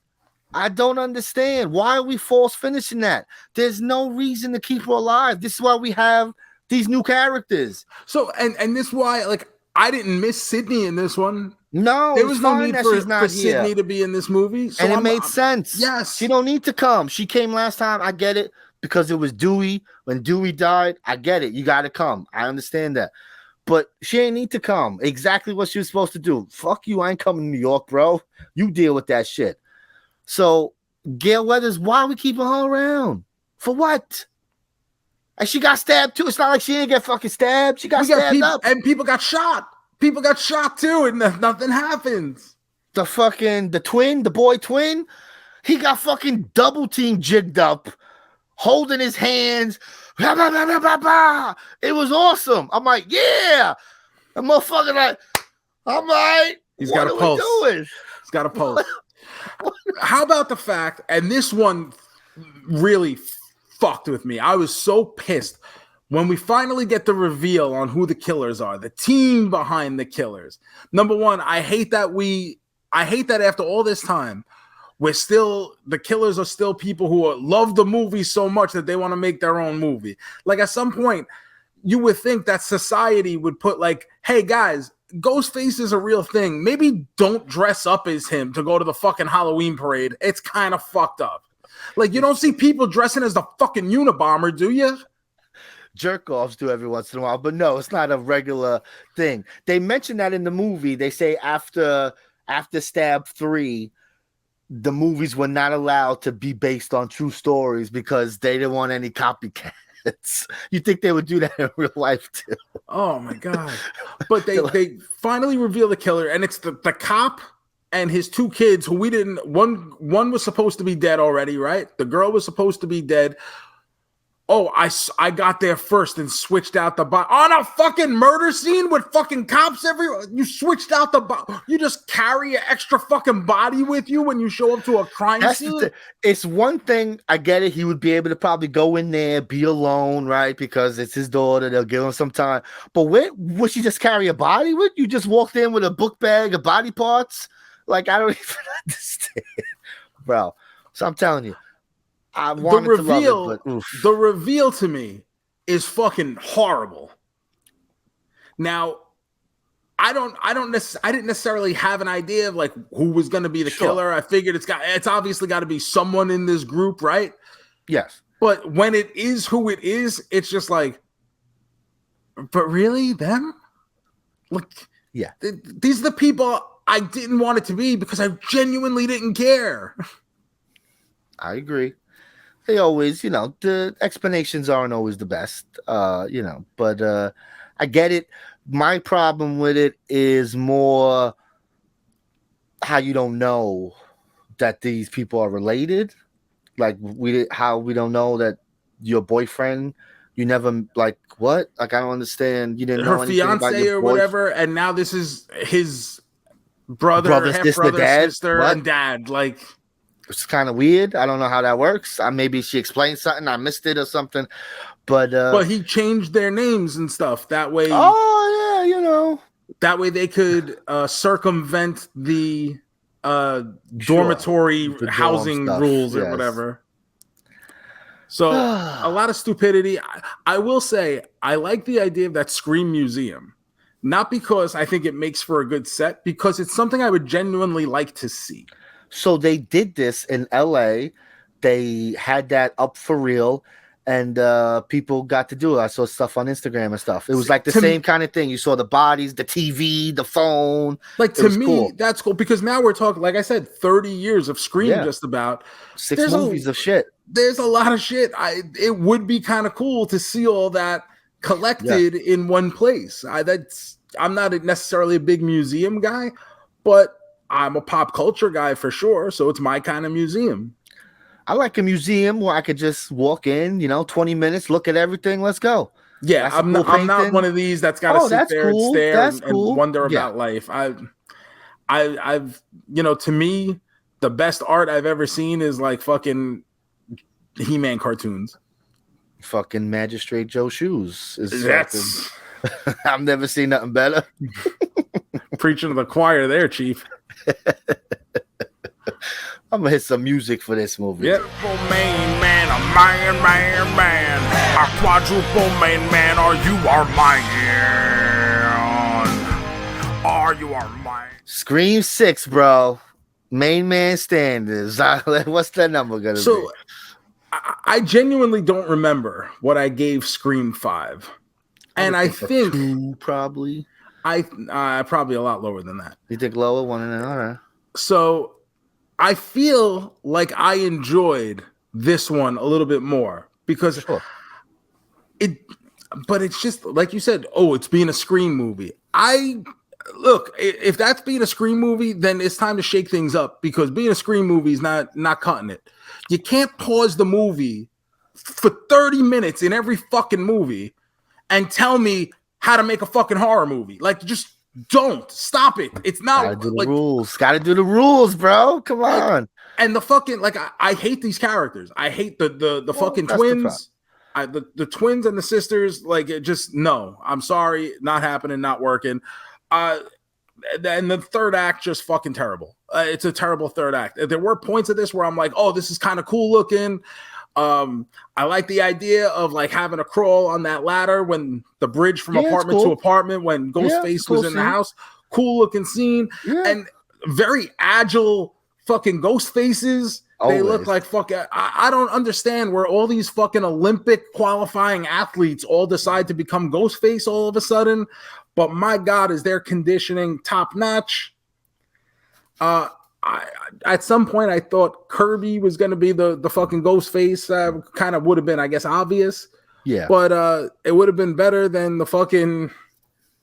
I don't understand. Why are we false finishing that? There's no reason to keep her alive. This is why we have these new characters. So, and this is why, like, I didn't miss Sydney in this one. No, there was no need for here. Sydney to be in this movie. So and it made sense. Yes. She don't need to come. She came last time. I get it because it was Dewey. When Dewey died, I get it. You got to come. I understand that. But she ain't need to come. Exactly what she was supposed to do. Fuck you. I ain't coming to New York, bro. You deal with that shit. So, Gail Weathers, why are we keeping her around? For what? And she got stabbed too. It's not like she didn't get fucking stabbed. She got stabbed up. And people got shot. People got shot too, and nothing happens. The twin, the boy twin, he got fucking double team jigged up, holding his hands. Blah, blah, blah, blah, blah, blah. It was awesome. I'm like, yeah. The motherfucker like, I'm like, he's got a pulse. He's got a pulse. How about the fact, and this one really fucked with me. I was so pissed when we finally get the reveal on who the killers are, the team behind the killers. Number one, I hate that after all this time, the killers are still people who love the movie so much that they want to make their own movie. Like at some point, you would think that society would put like, hey guys, Ghostface is a real thing. Maybe don't dress up as him to go to the fucking Halloween parade. It's kind of fucked up. Like, you don't see people dressing as the fucking Unabomber, do you? Jerk-offs do every once in a while, but no, it's not a regular thing. They mention that in the movie. They say after Stab 3, the movies were not allowed to be based on true stories because they didn't want any copycats. You think they would do that in real life too? Oh my god! But they finally reveal the killer, and it's the cop and his two kids who we didn't. One was supposed to be dead already, right? The girl was supposed to be dead. Oh, I got there first and switched out the body on a fucking murder scene with fucking cops everywhere. You switched out the body. You just carry an extra fucking body with you when you show up to a crime scene. It's one thing. I get it. He would be able to probably go in there, be alone, right? Because it's his daughter. They'll give him some time. But would she just carry a body with you? Just walked in with a book bag of body parts? Like, I don't even understand, bro. So I'm telling you. The reveal to me is fucking horrible. Now, I didn't necessarily have an idea of like who was going to be the killer. I figured it's obviously got to be someone in this group, right? Yes. But when it is who it is, it's just like, but really them? Look, yeah. These are the people I didn't want it to be because I genuinely didn't care. I agree. They always, the explanations aren't always the best, but I get it. My problem with it is more how you don't know that these people are related. Like how we don't know that your boyfriend, you never like what? Like, I don't understand. You didn't know her fiance or whatever. And now this is his brother, sister, and dad. Like, it's kind of weird. I don't know how that works. Maybe she explained something. I missed it or something. But he changed their names and stuff. That way. Oh, yeah, That way they could circumvent the dormitory housing rules or whatever. So a lot of stupidity. I will say I like the idea of that Scream Museum. Not because I think it makes for a good set, because it's something I would genuinely like to see. So they did this in LA. They had that up for real, and people got to do it. I saw stuff on Instagram and stuff. It was like the same kind of thing. You saw the bodies, the TV, the phone. Like, to me, cool. That's cool, because now we're talking, like I said, 30 years of Scream, just about. 6 movies of shit. there's a lot of shit. It would be kind of cool to see all that collected in one place. I'm not necessarily a big museum guy, but I'm a pop culture guy for sure. So it's my kind of museum. I like a museum where I could just walk in, 20 minutes, look at everything. Let's go. Yeah, I'm not one of these that's got to sit there and stare and wonder about life. I've to me, the best art I've ever seen is like fucking He-Man cartoons. Fucking Magistrate Joe Shoes I've never seen nothing better. Preaching to the choir there, Chief. I'm gonna hit some music for this movie. Yep. Main man, a man, a quadruple main man, or you are mine. Or you are mine. Scream 6, bro. Main man standards. What's that number gonna be? I genuinely don't remember what I gave Scream 5. And I think 2, probably. Probably a lot lower than that. You think lower? 1.5? All right. So I feel like I enjoyed this one a little bit more because but it's just like you said, it's being a Scream movie. Look, if that's being a Scream movie, then it's time to shake things up because being a Scream movie is not cutting it. You can't pause the movie for 30 minutes in every fucking movie and tell me how to make a fucking horror movie. Like, just don't stop it. It's not gotta do the rules. Gotta do the rules, bro. Come on. And the fucking I hate these characters. I hate the fucking twins. The twins and the sisters. Like, it just no. I'm sorry, not happening, not working. And the third act just fucking terrible. It's a terrible third act. There were points of this where I'm like, oh, this is kind of cool looking. I like the idea of like having a crawl on that ladder when the bridge from apartment to apartment when Ghostface was in the house. Cool looking scene and very agile fucking ghost faces. They look like fucking. I don't understand where all these fucking Olympic qualifying athletes all decide to become Ghostface all of a sudden. But my God, is their conditioning top notch? At some point, I thought Kirby was going to be the fucking Ghostface. Kind of would have been, I guess, obvious. Yeah. But it would have been better than the fucking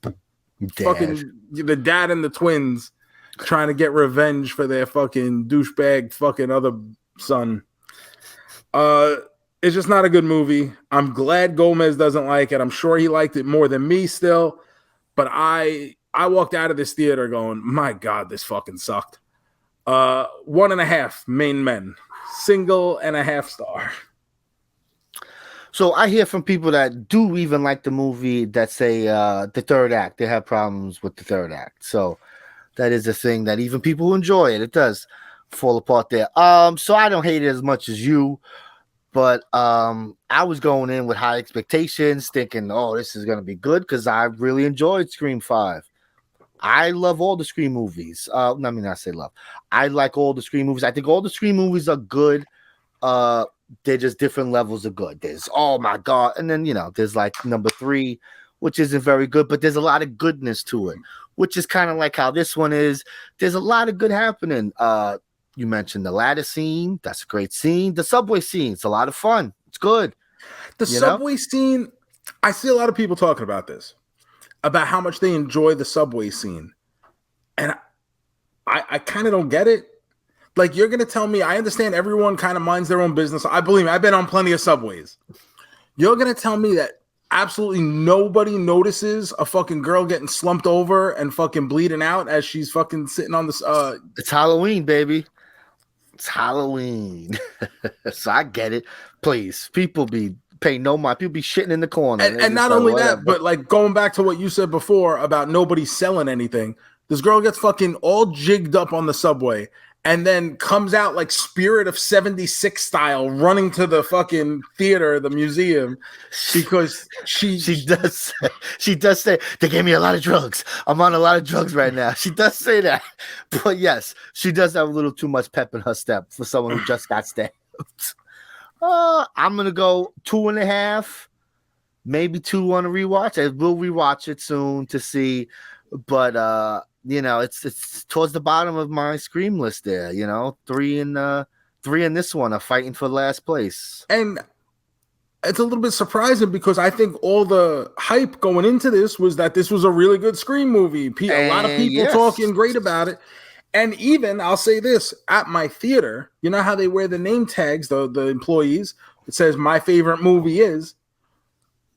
the dad and the twins trying to get revenge for their fucking douchebag fucking other son. It's just not a good movie. I'm glad JoeMeZ doesn't like it. I'm sure he liked it more than me still. But I walked out of this theater going, my God, this fucking sucked. 1.5 main men, 1.5 star. So I hear from people that do even like the movie that say the third act, they have problems with the third act. So that is a thing that even people who enjoy it does fall apart there. So I don't hate it as much as you, but I was going in with high expectations, thinking, oh, this is going to be good because I really enjoyed Scream 5. I love all the Scream movies. I say love. I like all the Scream movies. I think all the Scream movies are good. They're just different levels of good. There's, oh my God. And then, there's like number 3, which isn't very good, but there's a lot of goodness to it, which is kind of like how this one is. There's a lot of good happening. You mentioned the ladder scene. That's a great scene. The subway scene. It's a lot of fun. It's good. The subway scene, I see a lot of people talking about this, about how much they enjoy the subway scene. And I kind of don't get it. Like, you're going to tell me, I understand everyone kind of minds their own business. I believe me, I've been on plenty of subways. You're going to tell me that absolutely nobody notices a fucking girl getting slumped over and fucking bleeding out as she's fucking sitting on this. It's Halloween, baby. It's Halloween. So I get it. Please, people be paying no mind. People be shitting in the corner. And not only that, but like going back to what you said before about nobody selling anything. This girl gets fucking all jigged up on the subway and then comes out like Spirit of 76 style running to the fucking theater, the museum, because she does say they gave me a lot of drugs. I'm on a lot of drugs right now. She does say that. But yes, she does have a little too much pep in her step for someone who just got stabbed. I'm gonna go 2.5, maybe 2 on a rewatch. I will rewatch it soon to see, but it's towards the bottom of my Scream list there. 3 and three in this one are fighting for last place. And it's a little bit surprising because I think all the hype going into this was that this was a really good Scream movie. A lot of people talking great about it. And even, I'll say this, at my theater, you know how they wear the name tags, the employees? It says, my favorite movie is.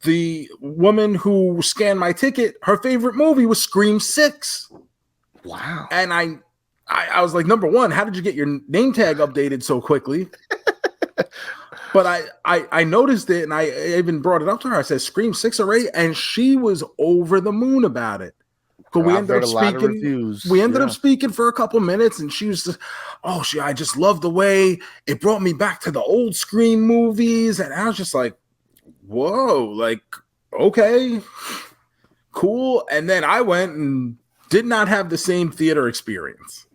The woman who scanned my ticket, her favorite movie was Scream 6. Wow. And I was like, number one, how did you get your name tag updated so quickly? But I noticed it, and I even brought it up to her. I said, Scream 6 already? And she was over the moon about it. But we ended up speaking for a couple minutes, and she was just, I just love the way it brought me back to the old Scream movies. And I was just like, whoa, like, okay, cool. And then I went and did not have the same theater experience.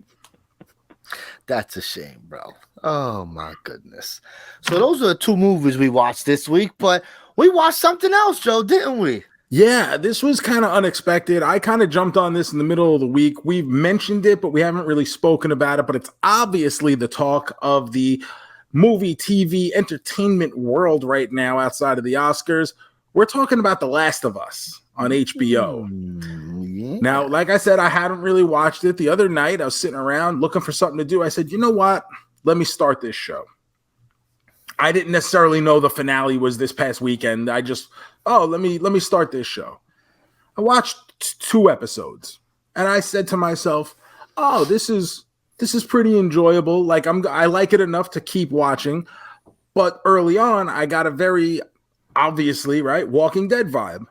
That's a shame, bro. Oh my goodness. So those are the two movies we watched this week, but we watched something else, Joe, didn't we? Yeah, this was kind of unexpected. I kind of jumped on this in the middle of the week. We've mentioned it, but we haven't really spoken about it, but it's obviously the talk of the movie, TV, entertainment world right now outside of the Oscars. We're talking about The Last of Us on HBO. Yeah. Now, like I said, I hadn't really watched it. The other night, I was sitting around looking for something to do. I said, you know what? Let me start this show. I didn't necessarily know the finale was this past weekend. I just, let me start this show. I watched 2 episodes, and I said to myself, this is pretty enjoyable. Like I like it enough to keep watching. But early on, I got a very obviously, right, Walking Dead vibe.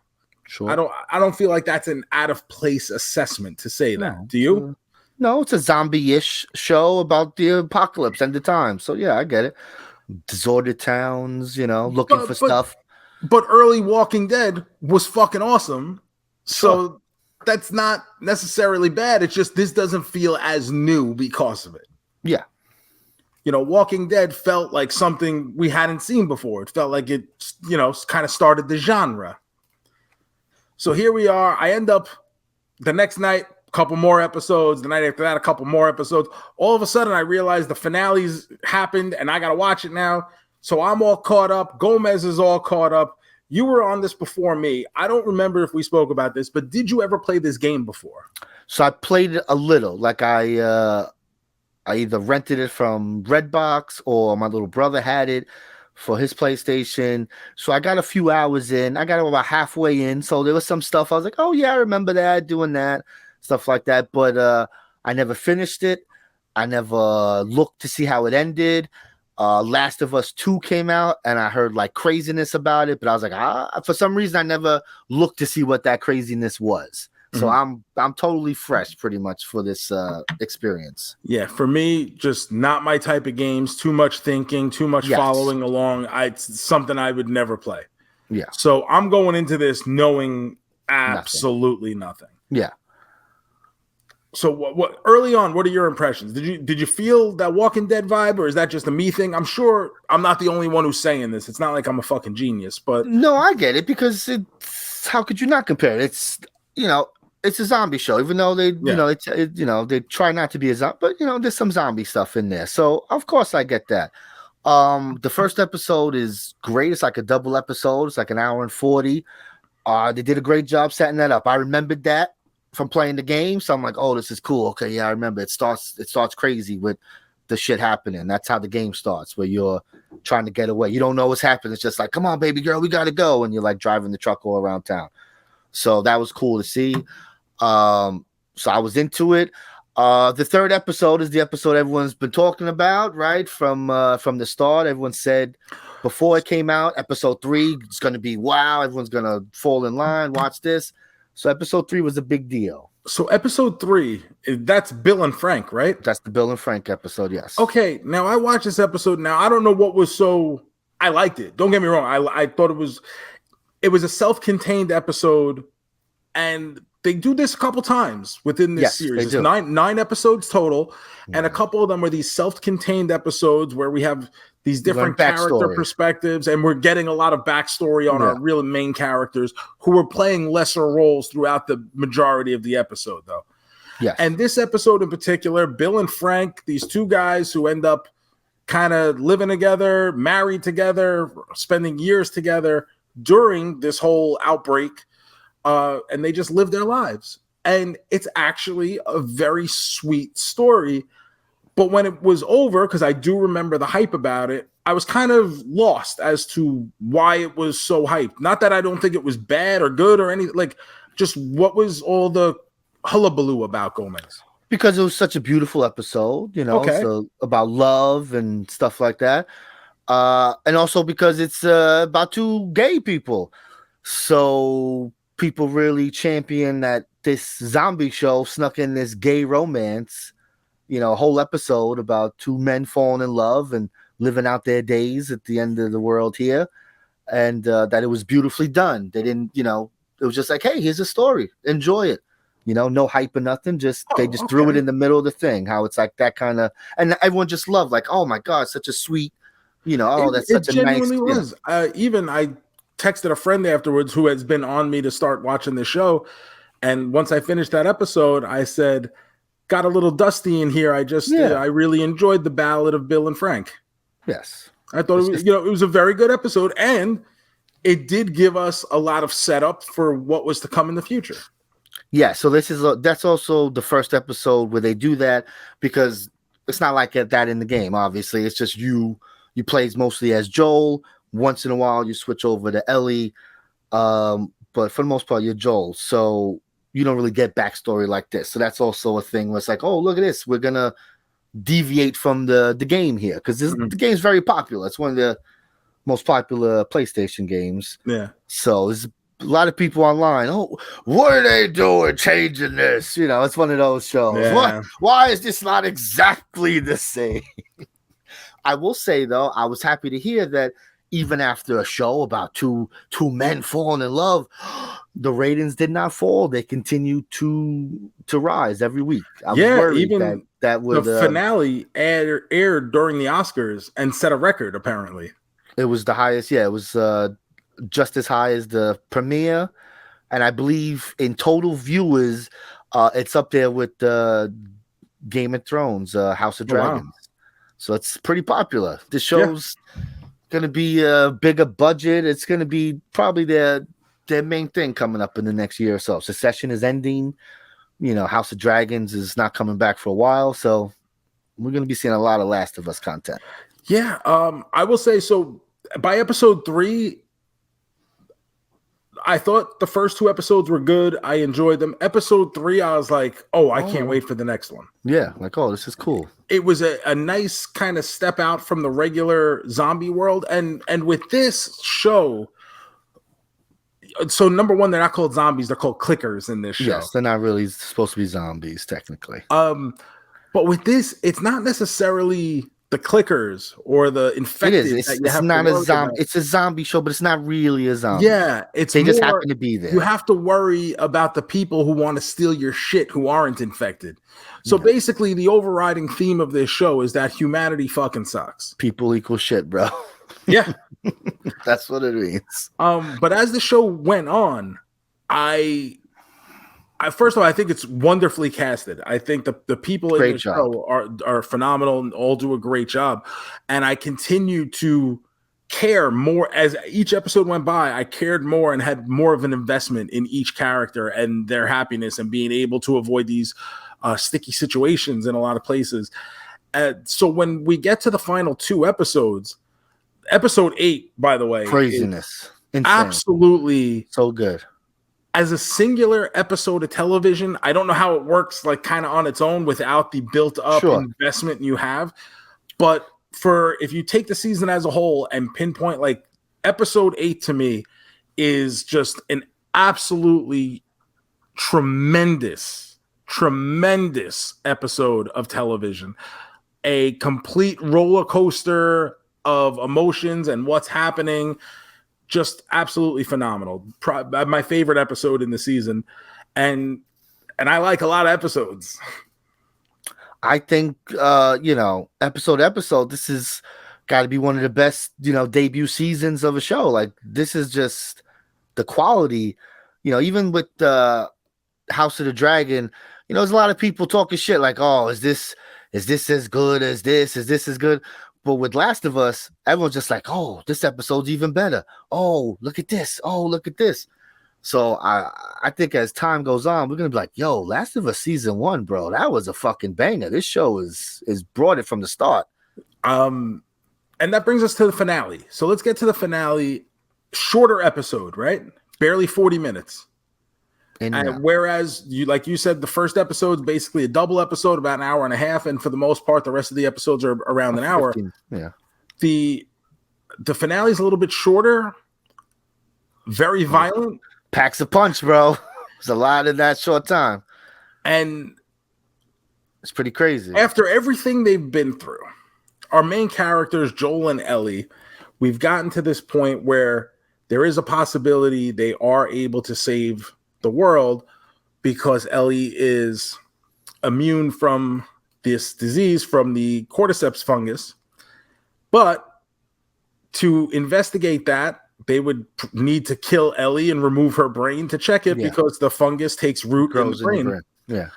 Sure. I don't feel like that's an out of place assessment to say that. No. Do you? No, it's a zombie-ish show about the apocalypse and the time. So yeah, I get it. Disordered towns, looking for stuff. But early Walking Dead was fucking awesome. So that's not necessarily bad. It's just this doesn't feel as new because of it. Yeah. Walking Dead felt like something we hadn't seen before. It felt like it, kind of started the genre. So here we are. I end up the next night, a couple more episodes. The night after that, a couple more episodes. All of a sudden, I realized the finales happened, and I got to watch it now. So I'm all caught up. JoeMeZ is all caught up. You were on this before me. I don't remember if we spoke about this, but did you ever play this game before? So I played it a little. Like I either rented it from Redbox or my little brother had it for his PlayStation. So I got a few hours in. I got about halfway in. So there was some stuff I was like, oh yeah, I remember that, doing that, stuff like that. But I never finished it. I never looked to see how it ended. Last of Us 2 came out, and I heard like craziness about it, but I was like, for some reason I never looked to see what that craziness was. So I'm totally fresh pretty much for this experience. Yeah, for me, just not my type of games. Too much thinking, too much following along. It's something I would never play. Yeah. So I'm going into this knowing absolutely nothing. Yeah. So what early on, what are your impressions? Did you feel that Walking Dead vibe, or is that just a me thing? I'm sure I'm not the only one who's saying this. It's not like I'm a fucking genius, but no, I get it, because how could you not compare it? It's it's a zombie show, even though they they try not to be a zombie, but there's some zombie stuff in there. So of course I get that. The first episode is great. It's like a double episode. It's like an hour and 40. They did a great job setting that up. I remembered that from playing the game, so I'm like, oh, this is cool. Okay, yeah, I remember. It starts crazy with the shit happening. That's how the game starts, where you're trying to get away. You don't know what's happening. It's just like, come on, baby girl, we gotta go, and you're like driving the truck all around town. So that was cool to see. So I was into it. The third episode is the episode everyone's been talking about, right? From the start, everyone said before it came out, episode 3 is going to be wow. Everyone's going to fall in line. Watch this. So episode 3 was a big deal. So episode 3, that's Bill and Frank, right? That's the Bill and Frank episode. Yes. Okay. Now I watched this episode. Now I don't know what was so. I liked it. Don't get me wrong. I thought it was a self-contained episode, and they do this a couple times within this series. It's nine episodes total, and a couple of them are these self-contained episodes where we have these different character perspectives, and we're getting a lot of backstory on our real main characters who are playing lesser roles throughout the majority of the episode, though. Yes. And this episode in particular, Bill and Frank, these two guys who end up kind of living together, married together, spending years together during this whole outbreak, and they just live their lives. And it's actually a very sweet story. But when it was over, because I do remember the hype about it, I was kind of lost as to why it was so hyped. Not that I don't think it was bad or good or anything, like just what was all the hullabaloo about Gomez? Because it was such a beautiful episode, so about love and stuff like that. And also because it's about two gay people. So people really champion that this zombie show snuck in this gay romance, a whole episode about two men falling in love and living out their days at the end of the world here. And that it was beautifully done. They didn't, it was just like, hey, here's a story. Enjoy it. No hype or nothing. They just threw it in the middle of the thing. How it's like that kind of, and everyone just loved, like, oh my God, such a sweet, that's such a nice. It was. Even I texted a friend afterwards who has been on me to start watching the show, and once I finished that episode, I said, "Got a little dusty in here. I really enjoyed the Ballad of Bill and Frank." Yes, I thought it was a very good episode, and it did give us a lot of setup for what was to come in the future. Yeah, so that's also the first episode where they do that, because it's not like that in the game. Obviously, it's just you plays mostly as Joel. Once in a while, you switch over to Ellie, but for the most part, you're Joel. So you don't really get backstory like this. So that's also a thing where it's like, oh, look at this, we're gonna deviate from the game here, because the game's very popular. It's one of the most popular PlayStation games. Yeah. So there's a lot of people online. Oh, what are they doing changing this? It's one of those shows. Yeah. Why is this not exactly the same? I will say, though, I was happy to hear that even after a show about two men falling in love, the ratings did not fall. They continued to rise every week. I was worried even that would, the finale aired during the Oscars and set a record, apparently. It was the highest. Yeah, it was just as high as the premiere, and I believe in total viewers, it's up there with Game of Thrones, House of Dragons. Wow. So it's pretty popular. This show's going to be a bigger budget. It's going to be probably their main thing coming up in the next year or so. Succession is ending. House of Dragons is not coming back for a while, so we're going to be seeing a lot of Last of Us content. Yeah, I will say, so by episode 3, I thought the first 2 episodes were good. I enjoyed them. Episode 3, I was like, I can't wait for the next one. Yeah, like, this is cool. It was a nice kind of step out from the regular zombie world. And with this show, so number one, they're not called zombies. They're called clickers in this show. Yes, they're not really supposed to be zombies, technically. But with this, it's not necessarily the clickers or the infected. It is. It's not a zombie. It's a zombie show, but it's not really a zombie. Yeah, they just happen to be there. You have to worry about the people who want to steal your shit who aren't infected. So basically, the overriding theme of this show is that humanity fucking sucks. People equal shit, bro. Yeah, that's what it means. But as the show went on, I first of all, I think it's wonderfully casted. I think the people in the show are phenomenal and all do a great job. And I continue to care more as each episode went by. I cared more and had more of an investment in each character and their happiness and being able to avoid these sticky situations in a lot of places. So when we get to the final 2 episodes, episode 8, by the way, craziness, absolutely so good. As a singular episode of television, I don't know how it works, like kind of on its own without the built-up investment you have. But if you take the season as a whole and pinpoint, like episode 8 to me is just an absolutely tremendous episode of television. A complete roller coaster of emotions and what's happening. Just absolutely phenomenal. My favorite episode in the season, and I like a lot of episodes. I think episode to episode, this is got to be one of the best debut seasons of a show. Like, this is just the quality. Even with House of the Dragon, there's a lot of people talking shit like, oh, is this as good as this? Is this as good? but with Last of Us, everyone's just like, oh, this episode's even better. Oh, look at this. Oh, look at this. So I think as time goes on, we're gonna be like, yo, Last of Us season 1, bro, that was a fucking banger. This show is brought it from the start. And that brings us to the finale. So let's get to the finale. Shorter episode, right? Barely 40 minutes. And whereas like you said, the first episode is basically a double episode, about an hour and a half, and for the most part, the rest of the episodes are around an hour. 15, yeah. The finale is a little bit shorter, very violent. Packs a punch, bro. There's a lot in that short time. And it's pretty crazy. After everything they've been through, our main characters, Joel and Ellie, we've gotten to this point where there is a possibility they are able to save the world because Ellie is immune from this disease, from the cordyceps fungus. But to investigate that, they would need to kill Ellie and remove her brain to check it because the fungus takes root in the brain. Yeah.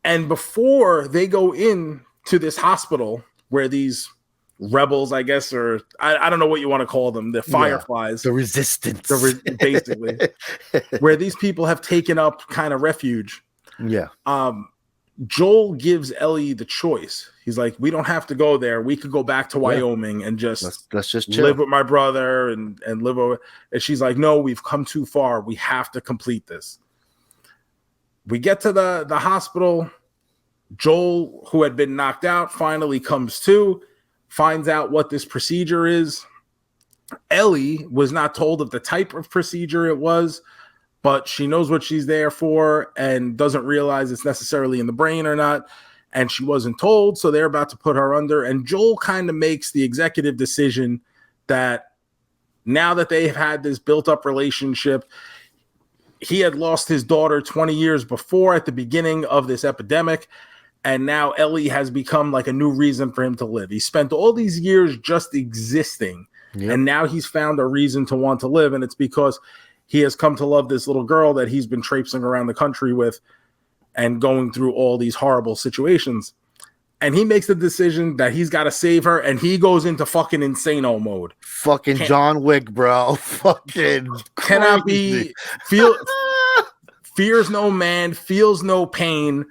And before they go in to this hospital where these rebels, I guess, or I don't know what you want to call them, the Fireflies, the resistance, basically, where these people have taken up kind of refuge. Yeah. Joel gives Ellie the choice. He's like, we don't have to go there. We could go back to Wyoming and just let's just chill. Live with my brother and live over. And she's like, no, we've come too far. We have to complete this. We get to the hospital. Joel, who had been knocked out, finally comes to, finds out what this procedure is. Ellie was not told of the type of procedure it was, but she knows what she's there for and doesn't realize it's necessarily in the brain or not. And she wasn't told, so they're about to put her under. And Joel kind of makes the executive decision that now that they have had this built-up relationship, he had lost his daughter 20 years before at the beginning of this epidemic, and now Ellie has become like a new reason for him to live. He spent all these years just existing, and now he's found a reason to want to live, and it's because he has come to love this little girl that he's been traipsing around the country with and going through all these horrible situations. And he makes the decision that he's got to save her, and he goes into fucking insano mode. Fucking John Wick, bro. Fucking cannot be fears no man, feels no pain,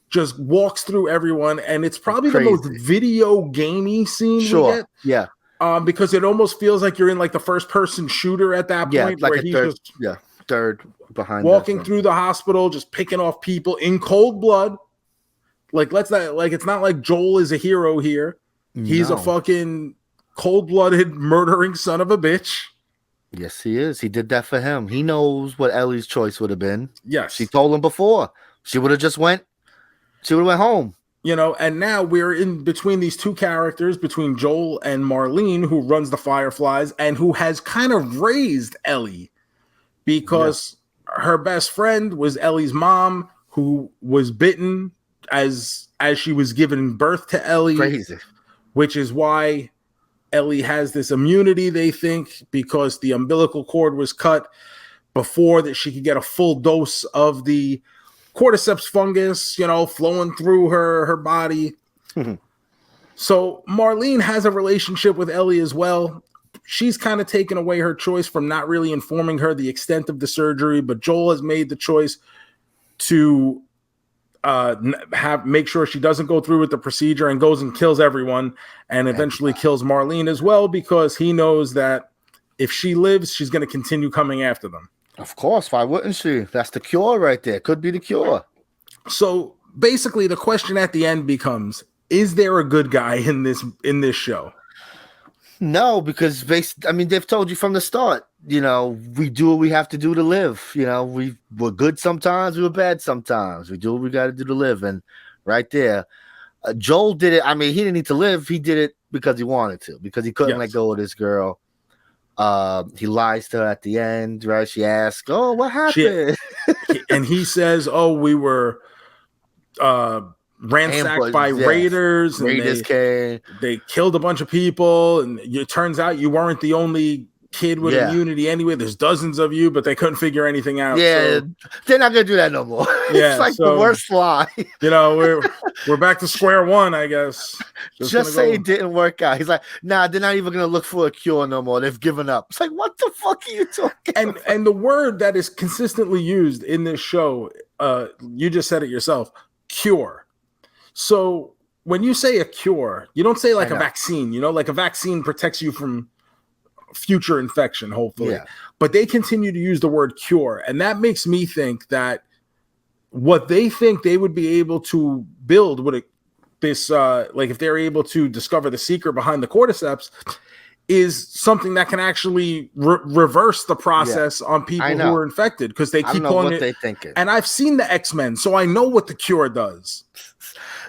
just walks through everyone, and it's probably the most video gamey scene we get. Yeah. Because it almost feels like you're in like the first person shooter at that point, like where a he's third, just third behind walking through the hospital, just picking off people in cold blood. Like, let's not like, it's not like Joel is a hero here. He's a fucking cold-blooded murdering son of a bitch. Yes, he is. He did that for him. He knows what Ellie's choice would have been. Yes. She told him before. She would have just went home. You know, and now we're in between these two characters, between Joel and Marlene, who runs the Fireflies and who has kind of raised Ellie because her best friend was Ellie's mom, who was bitten as she was giving birth to Ellie. Crazy. Which is why Ellie has this immunity, they think, because the umbilical cord was cut before that she could get a full dose of the cordyceps fungus, you know, flowing through her body. So Marlene has a relationship with Ellie as well. She's kind of taken away her choice from not really informing her the extent of the surgery, but Joel has made the choice to make sure she doesn't go through with the procedure and goes and kills everyone and eventually kills Marlene as well, because he knows that if she lives, she's going to continue coming after them. Of course, why wouldn't she? That's the cure right there. Could be the cure. So basically the question at the end becomes, is there a good guy in this show? No, because they've told you from the start, you know, we do what we have to do to live. You know, we're good sometimes, we were bad sometimes. We do what we got to do to live. And right there, Joel did it. I mean, he didn't need to live. He did it because he wanted to, because he couldn't let go of this girl. He lies to her at the end, right? She asks, "Oh, what happened?" And he says, "Oh, we were ransacked by raiders. And raiders came. They killed a bunch of people, and it turns out you weren't the only kid with immunity anyway. There's dozens of you, but they couldn't figure anything out. Yeah, so, they're not gonna do that no more. Yeah, it's like the worst lie. We're back to square one, I guess. Just say it didn't work out. He's like, nah, they're not even gonna look for a cure no more. They've given up. It's like, what the fuck are you talking about? And the word that is consistently used in this show, you just said it yourself, cure. So when you say a cure, you don't say like a vaccine, like a vaccine protects you from future infection, hopefully. Yeah. But they continue to use the word cure. And that makes me think that what they think they would be able to build with this, like if they're able to discover the secret behind the cordyceps, is something that can actually reverse the process on people who are infected, because they keep calling it. They thinking. And I've seen the X-Men, so I know what the cure does.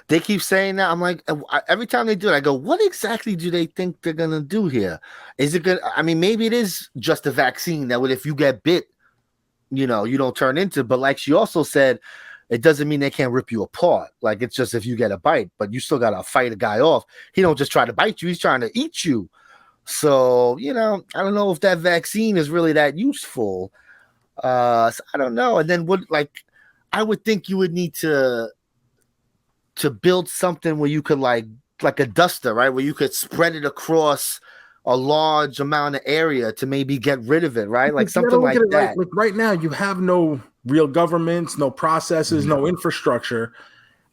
They keep saying that. I'm like, every time they do it, I go, what exactly do they think they're gonna do here? Is it good? I mean, maybe it is just a vaccine that would, if you get bit, you don't turn into. But like she also said, it doesn't mean they can't rip you apart. Like, it's just if you get a bite, but you still gotta fight a guy off. He don't just try to bite you; he's trying to eat you. So I don't know if that vaccine is really that useful. So I don't know. And then I would think you would need to build something where you could like a duster, right? Where you could spread it across a large amount of area to maybe get rid of it, right? Like something like that. Like right now, you have no real governments, no processes, no infrastructure.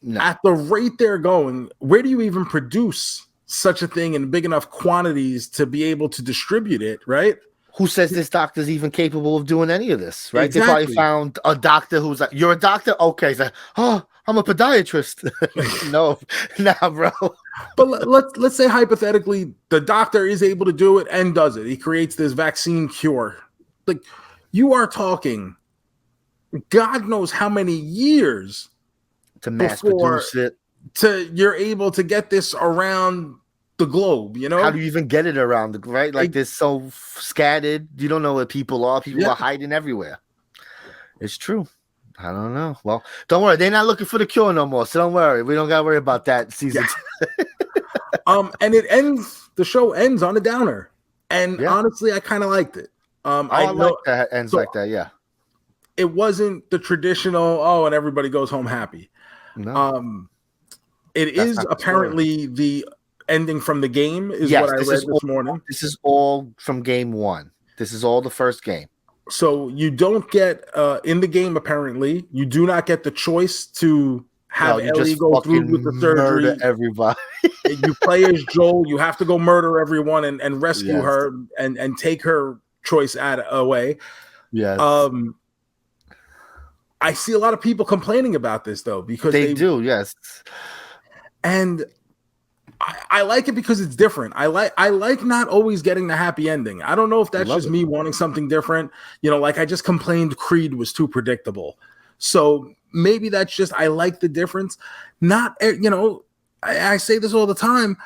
No. At the rate they're going, where do you even produce such a thing in big enough quantities to be able to distribute it, right? Who says this doctor's even capable of doing any of this, right? Exactly. They probably found a doctor who's like, you're a doctor? Okay. He's like, oh, I'm a podiatrist. No, nah, bro. But let's say hypothetically, the doctor is able to do it and does it. He creates this vaccine cure. Like, you are talking God knows how many years to mass produce it. You're able to get this around the globe, How do you even get it around right? Like, this so scattered, you don't know where people are. People are hiding everywhere. It's true. I don't know. Well, don't worry, they're not looking for the cure no more, so don't worry. We don't gotta worry about that season. And the show ends on a downer. And honestly, I kind of liked it. I like that it ends like that, yeah. It wasn't the traditional, and everybody goes home happy. No. It is apparently the ending from the game is what I read this morning. This is all from game 1. This is all the first game. So you don't get in the game, apparently, you do not get the choice to have Ellie go through with the surgery. Murder everybody. You play as Joel. You have to go murder everyone and rescue her and take her choice away. Yes. I see a lot of people complaining about this though, because they do. Yes. And I like it because it's different. I like not always getting the happy ending. I don't know if that's just me wanting something different. Like I just complained Creed was too predictable. So maybe that's just, I like the difference. Not, I say this all the time.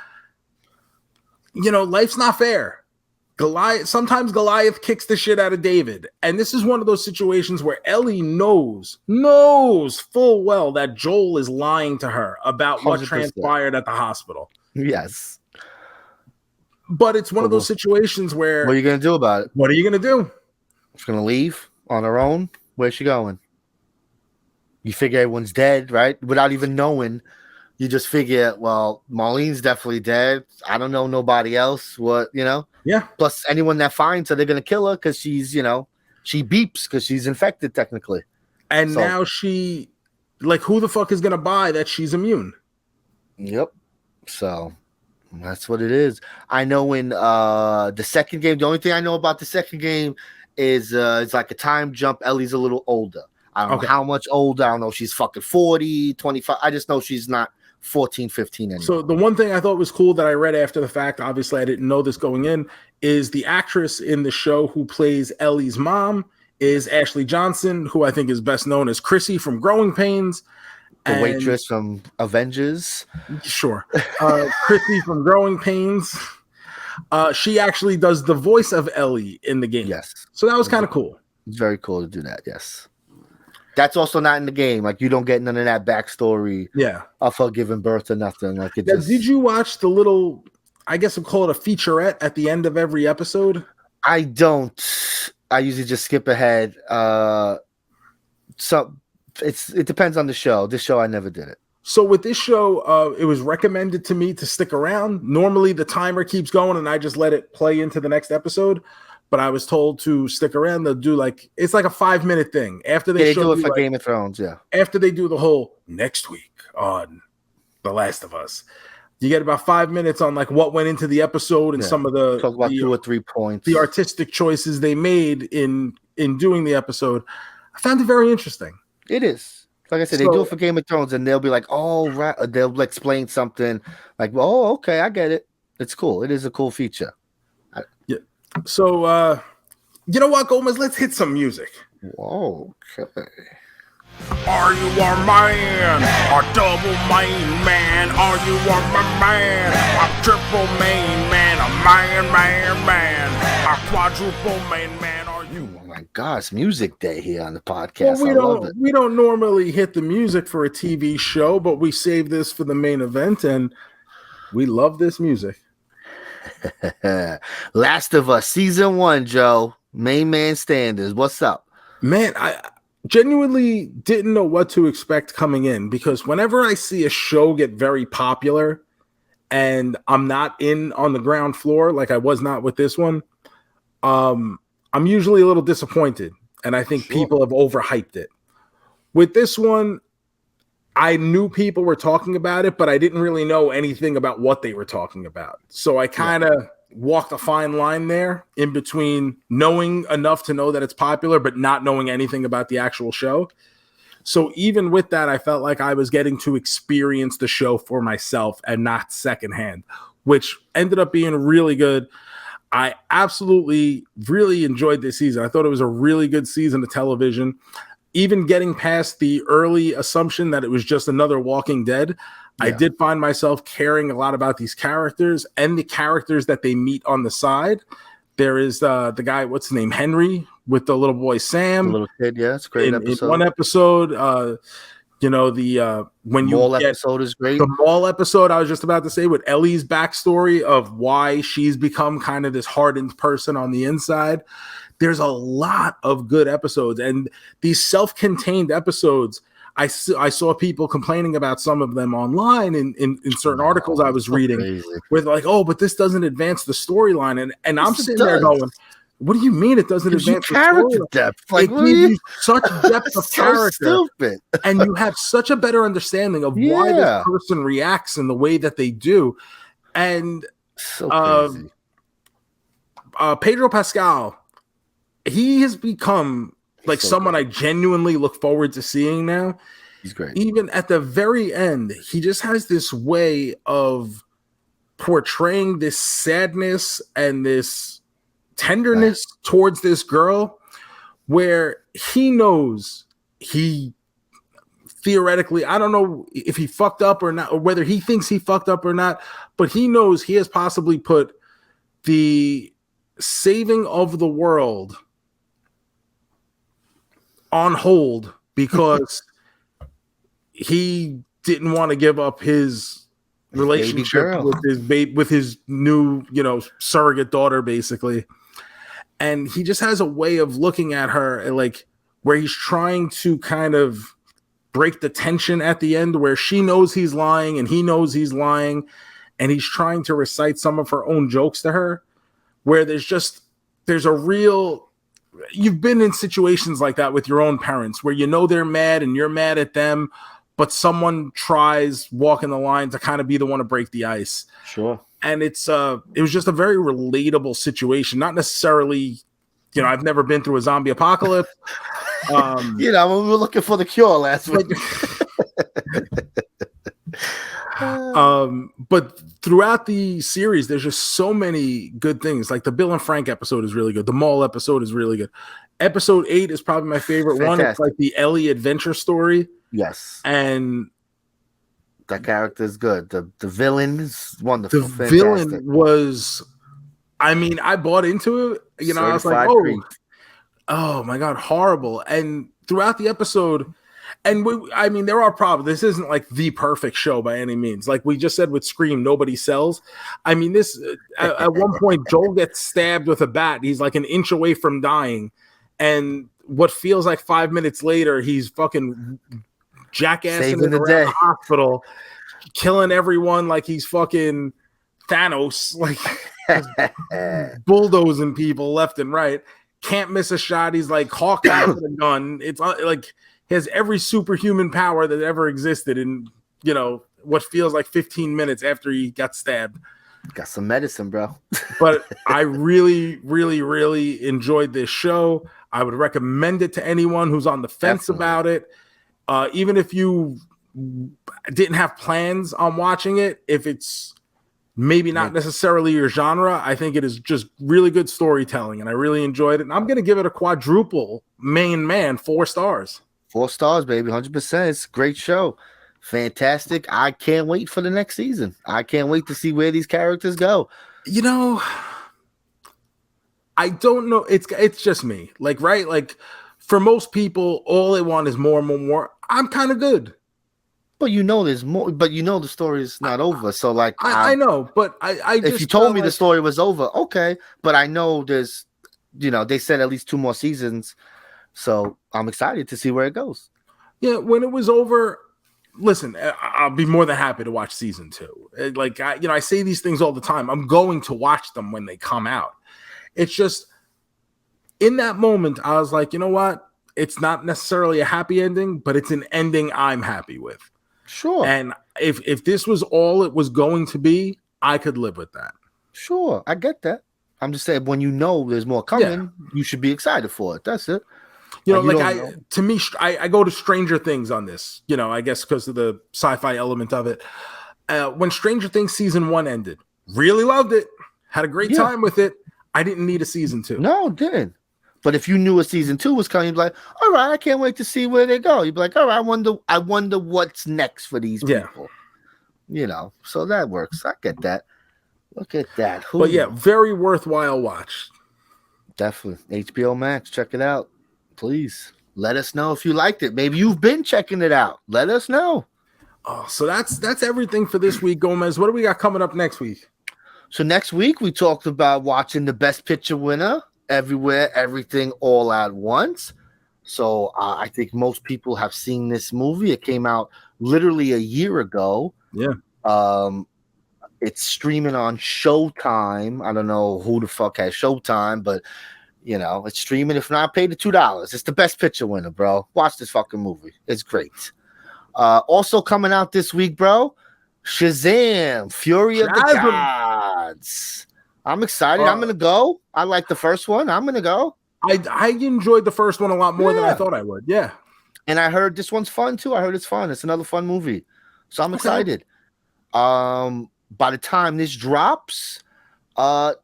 Life's not fair. Sometimes Goliath kicks the shit out of David. And this is one of those situations where Ellie knows full well that Joel is lying to her about what 100%. Transpired at the hospital. Yes. But it's one of those situations where... What are you going to do about it? What are you going to do? She's going to leave on her own? Where's she going? You figure everyone's dead, right? Without even knowing. You just figure, well, Marlene's definitely dead. I don't know nobody else. What, Yeah. Plus, anyone that finds her, they're going to kill her because she's, she beeps because she's infected technically. And now she, who the fuck is going to buy that she's immune? Yep. So that's what it is. I know in the second game, the only thing I know about the second game is it's like a time jump. Ellie's a little older. I don't know how much older. I don't know if she's fucking 40, 25. I just know she's not 14, 15 anymore. So the one thing I thought was cool that I read after the fact, obviously I didn't know this going in, is the actress in the show who plays Ellie's mom is Ashley Johnson, who I think is best known as Chrissy from Growing Pains. The waitress from Avengers. Sure. Chrissy from Growing Pains. She actually does the voice of Ellie in the game. Yes. So that was kind of cool. It's very cool to do that, yes. That's also not in the game. Like, you don't get none of that backstory of her giving birth or nothing. Like, did you watch the little, I guess we'll call it a featurette at the end of every episode? I don't. I usually just skip ahead. So it depends on the show. This show I never did it. So with this show, it was recommended to me to stick around. Normally the timer keeps going and I just let it play into the next episode. But I was told to stick around. They'll do it's like a 5-minute thing. After they do it for like, Game of Thrones, yeah. After they do the whole next week on The Last of Us, you get about 5 minutes on like what went into the episode and some of the talk about 2 or 3 points, the artistic choices they made in doing the episode. I found it very interesting. It is. Like I said, they do it for Game of Thrones, and they'll be like, "Oh, right." They'll explain something like, "Oh, okay, I get it. It's cool. It is a cool feature." Yeah. So, you know what, Gomez? Let's hit some music. Okay. Are you a man? A double main man? Are you a man? A triple main man? A man? A quadruple main man? Are you? Oh my gosh, music day here on the podcast. Well, we don't normally hit the music for a TV show, but we save this for the main event, and we love this music. Last of Us season 1, Joe. Main man standards. What's up? Man, I genuinely didn't know what to expect coming in, because whenever I see a show get very popular and I'm not in on the ground floor, like I was not with this one, I'm usually a little disappointed, and I think people have overhyped it. With this one, I knew people were talking about it, but I didn't really know anything about what they were talking about. So I kind of walked a fine line there in between knowing enough to know that it's popular, but not knowing anything about the actual show. So even with that, I felt like I was getting to experience the show for myself and not secondhand, which ended up being really good. I absolutely really enjoyed this season. I thought it was a really good season of television. Even getting past the early assumption that it was just another Walking Dead, I did find myself caring a lot about these characters and the characters that they meet on the side. There is the guy, what's his name, Henry, with the little boy Sam. The little kid, yeah, it's a great episode. In one episode, when you mall get episode is great. The mall episode, I was just about to say, with Ellie's backstory of why she's become kind of this hardened person on the inside. There's a lot of good episodes, and these self-contained episodes, I saw people complaining about some of them online in certain articles I was reading with like, oh, but this doesn't advance the storyline. And I'm sitting there going, what do you mean it doesn't advance the storyline? Depth. Like, it gives you such depth of character. Stupid. And you have such a better understanding of why this person reacts in the way that they do. And so Pedro Pascal, he has become like someone I genuinely look forward to seeing now. He's great. Even at the very end, he just has this way of portraying this sadness and this tenderness towards this girl, where he knows he theoretically, I don't know if he fucked up or not, or whether he thinks he fucked up or not, but he knows he has possibly put the saving of the world on hold because he didn't want to give up his relationship with his new, surrogate daughter, basically. And he just has a way of looking at her, like, where he's trying to kind of break the tension at the end, where she knows he's lying and he knows he's lying, and he's trying to recite some of her own jokes to her, where there's a real, you've been in situations like that with your own parents where they're mad and you're mad at them, but someone tries walking the line to kind of be the one to break the ice. Sure. And it was just a very relatable situation. Not necessarily, I've never been through a zombie apocalypse. We were looking for the cure last week. But throughout the series, there's just so many good things. Like the Bill and Frank episode is really good. The mall episode is really good. Episode 8 is probably my favorite one. It's like the Ellie adventure story. Yes. And that character is good. The villain is wonderful. The villain was, I bought into it. I was like, oh my God, horrible. And throughout the episode, And I mean, there are problems. This isn't like the perfect show by any means. Like we just said with Scream, nobody sells. I mean, this at one point, Joel gets stabbed with a bat. He's like an inch away from dying. And what feels like 5 minutes later, he's fucking jackassing around the hospital, killing everyone like he's fucking Thanos, like bulldozing people left and right. Can't miss a shot. He's like Hawkeye with a gun. It's like he has every superhuman power that ever existed in, you know, what feels like 15 minutes after he got stabbed. Got some medicine, bro. But I really, really, really enjoyed this show. I would recommend it to anyone who's on the fence about it. Even if you didn't have plans on watching it, if it's maybe not necessarily your genre, I think it is just really good storytelling, and I really enjoyed it. And I'm going to give it a quadruple main man, 4 stars. 4 stars, baby, 100%. It's a great show. Fantastic. I can't wait for the next season. I can't wait to see where these characters go. You know, I don't know. It's just me. Like, right? Like, for most people, all they want is more and more, more. I'm kind of good. But you know there's more. But you know the story is not over. So, like, I know. But I just if you told me the story was over, okay. But I know there's, you know, they said at least 2 more seasons. So I'm excited to see where it goes. Yeah, when it was over, listen, I'll be more than happy to watch season 2. Like, I say these things all the time. I'm going to watch them when they come out. It's just, in that moment, I was like, you know what? It's not necessarily a happy ending, but it's an ending I'm happy with. Sure. And if this was all it was going to be, I could live with that. Sure, I get that. I'm just saying, when you know there's more coming, you should be excited for it. That's it. You know, to me, I go to Stranger Things on this, you know, I guess because of the sci-fi element of it. When Stranger Things season 1 ended, really loved it. Had a great time with it. I didn't need a season 2. No, didn't. But if you knew a season 2 was coming, you'd be like, all right, I can't wait to see where they go. You'd be like, all right, I wonder what's next for these people. You know, so that works. I get that. Look at that. But yeah, very worthwhile watch. Definitely. HBO Max, check it out. Please let us know if you liked it. Maybe you've been checking it out. Let us know. Oh, so that's everything for this week, JoeMeZ. What do we got coming up next week? So next week we talked about watching the Best Picture winner, Everywhere, Everything, All at Once. So I think most people have seen this movie. It came out literally a year ago. Yeah. It's streaming on Showtime. I don't know who the fuck has Showtime, but you know, it's streaming. If not, pay the $2. It's the Best Picture winner, bro. Watch this fucking movie. It's great. Also coming out this week, bro, SHAZAM, Fury of the Gods. I'm excited. I'm going to go. I like the first one. I'm going to go. I enjoyed the first one a lot more than I thought I would. Yeah. And I heard this one's fun, too. I heard it's fun. It's another fun movie. So I'm excited. By the time this drops,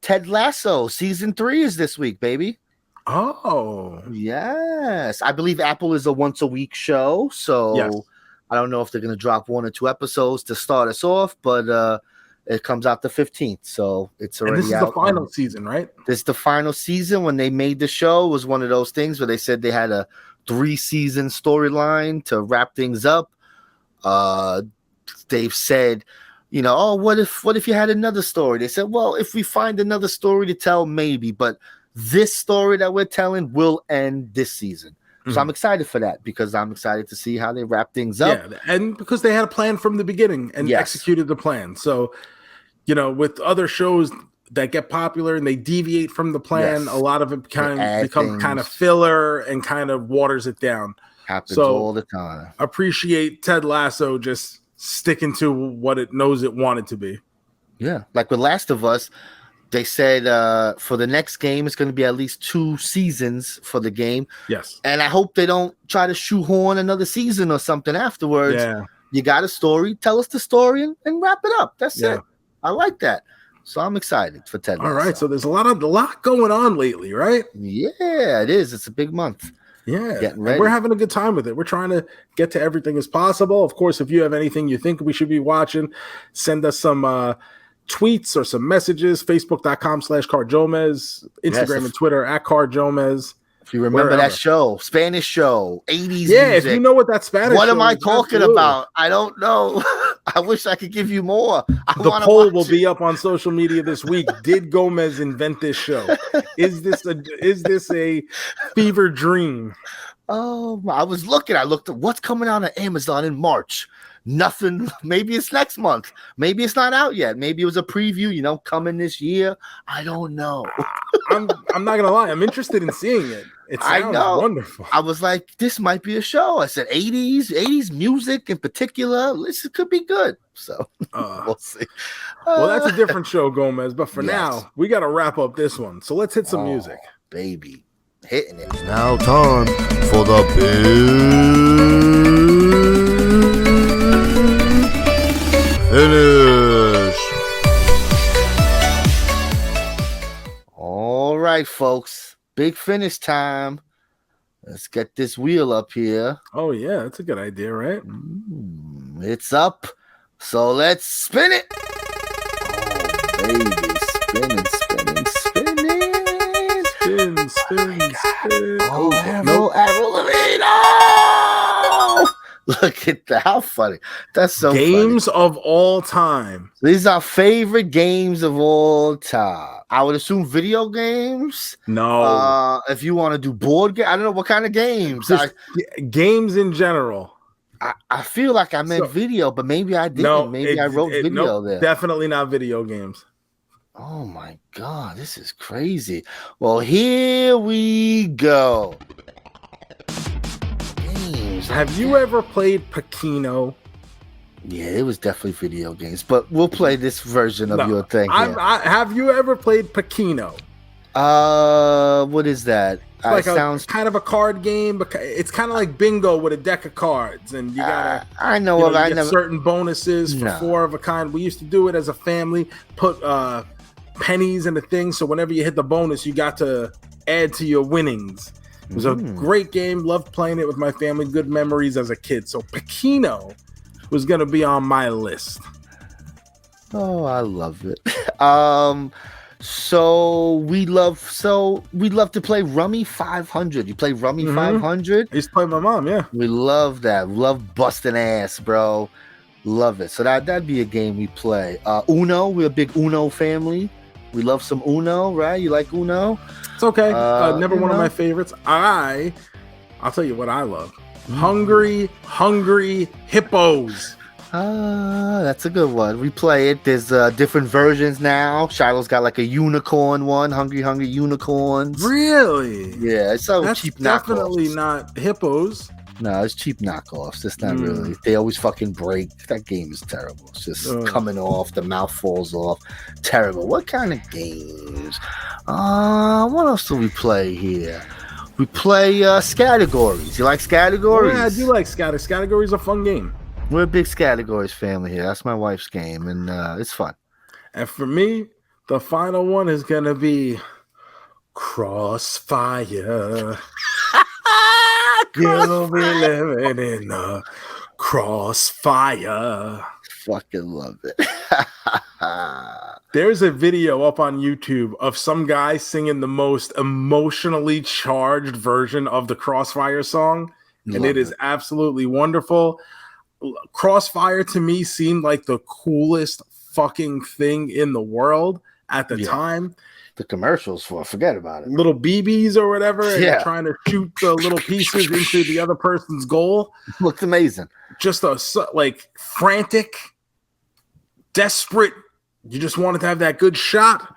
Ted Lasso season 3 is this week, baby. Oh, yes. I believe Apple is a once a week show, so yes. I don't know if they're going to drop 1 or 2 episodes to start us off, but it comes out the 15th, so it's already out. And this is the final season, right? This is the final season. When they made the show, it was one of those things where they said they had a 3-season storyline to wrap things up. They've said, you know, oh, what if you had another story? They said, well, if we find another story to tell, maybe, but this story that we're telling will end this season. So I'm excited for that because I'm excited to see how they wrap things up. Yeah, and because they had a plan from the beginning and executed the plan. So, you know, with other shows that get popular and they deviate from the plan, a lot of it kind of become kind of filler and kind of waters it down. Happens all the time. Appreciate Ted Lasso just sticking to what it knows it wanted to be. Yeah, like with Last of Us, they said for the next game, it's going to be at least 2 seasons for the game. Yes. And I hope they don't try to shoehorn another season or something afterwards. Yeah. You got a story, tell us the story and wrap it up. That's it. I like that. So I'm excited for Ted Lasso. All right, so there's a lot going on lately, right? Yeah, it is. It's a big month. Yeah, getting ready. We're having a good time with it. We're trying to get to everything as possible. Of course, if you have anything you think we should be watching, send us some tweets or some messages. Facebook.com/CardJoeMeZ, Instagram and Twitter @CardJoeMeZ. If you remember wherever. that show, Spanish show, 80s Yeah, music. if you know what that Spanish What show am I is, talking absolutely. about? I don't know. I wish I could give you more. The poll will be up on social media this week. Did JoeMeZ invent this show? Is this a fever dream? Oh, I was looking. I looked at what's coming out on Amazon in March. Nothing. Maybe it's next month. Maybe it's not out yet. Maybe it was a preview, coming this year. I don't know. I'm not gonna lie. I'm interested in seeing it. It sounds wonderful. I was like, this might be a show. I said 80s music in particular. This could be good. So we'll see. Well, that's a different show, JoeMeZ. But for now, we got to wrap up this one. So let's hit some music. Baby. Hitting it. Now time for the big finish. All right, folks. Big finish time. Let's get this wheel up here. Oh, yeah. That's a good idea, right? It's up. So let's spin it. Oh, baby. Spinning. Spin. Oh, Avril Lavigne. Oh! Look at that. How funny. That's so Games funny. of all time. These are favorite games of all time. I would assume video games. No. If you want to do board game, I don't know what kind of games. Games in general. I feel like I meant video, but maybe I didn't. No, maybe I wrote video there. Definitely not video games. Oh my God, this is crazy. Well, here we go. Games. Have you ever played Pacino? Yeah, it was definitely video games, but we'll play this version of your thing. Have you ever played Pacino? What is that? Sounds kind of a card game, but it's kind of like bingo with a deck of cards, and you gotta. I know of. I get never certain bonuses for 4 of a kind. We used to do it as a family. Put pennies in the thing, so whenever you hit the bonus, you got to add to your winnings. It was a great game. Loved playing it with my family. Good memories as a kid. So Pacino was gonna be on my list. Oh, I love it. So we love to play Rummy 500. You play Rummy 500? I used to play with my mom, yeah. We love that. Love busting ass, bro. Love it. So that'd be a game we play. Uno, we're a big Uno family. We love some Uno, right? You like Uno? It's okay. Never one of my favorites. I'll tell you what I love. Hungry Hippos. That's a good one. We play it. There's different versions now. Shiloh's got like a unicorn one. Hungry Unicorns. Really? Yeah, it's so That's cheap knockoffs. definitely not hippos. No, it's cheap knockoffs. It's not really. They always fucking break. That game is terrible. It's just coming off. The mouth falls off. Terrible. What kind of games? What else do we play here? We play Scattergories. You like Scattergories? Yeah, I do like Scattergories. Scattergories is a fun game. We're a big Scattergories family here. That's my wife's game, and it's fun. And for me, the final one is going to be Crossfire. You'll be living in the crossfire. Fucking love it. There's a video up on YouTube of some guy singing the most emotionally charged version of the Crossfire song, and it is absolutely wonderful. Crossfire to me seemed like the coolest fucking thing in the world at the time. The commercials forget about it. Little BBs or whatever, and trying to shoot the little pieces into the other person's goal. Looks amazing. Just like frantic, desperate. You just wanted to have that good shot.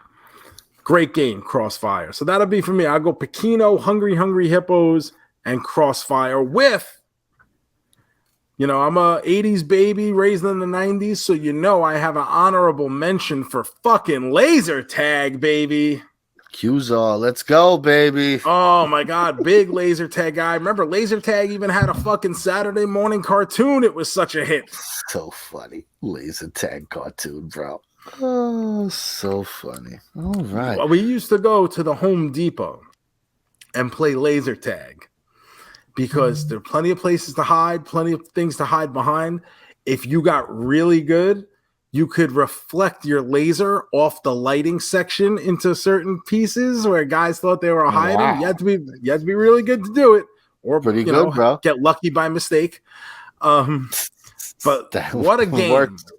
Great game, Crossfire. So that'll be for me. I'll go Pacino, Hungry Hippos, and Crossfire with. I'm a 80s baby raised in the 90s, so I have an honorable mention for fucking laser tag, baby. Qzar, let's go, baby. Oh my God, big laser tag guy. Remember, laser tag even had a fucking Saturday morning cartoon. It was such a hit. So funny. Laser tag cartoon, bro. Oh, so funny. All right. Well, we used to go to the Home Depot and play laser tag. Because there are plenty of places to hide, plenty of things to hide behind. If you got really good, you could reflect your laser off the lighting section into certain pieces where guys thought they were hiding. Wow. You had to be really good to do it, or Pretty good, bro. get lucky by mistake. But That what a game! worked.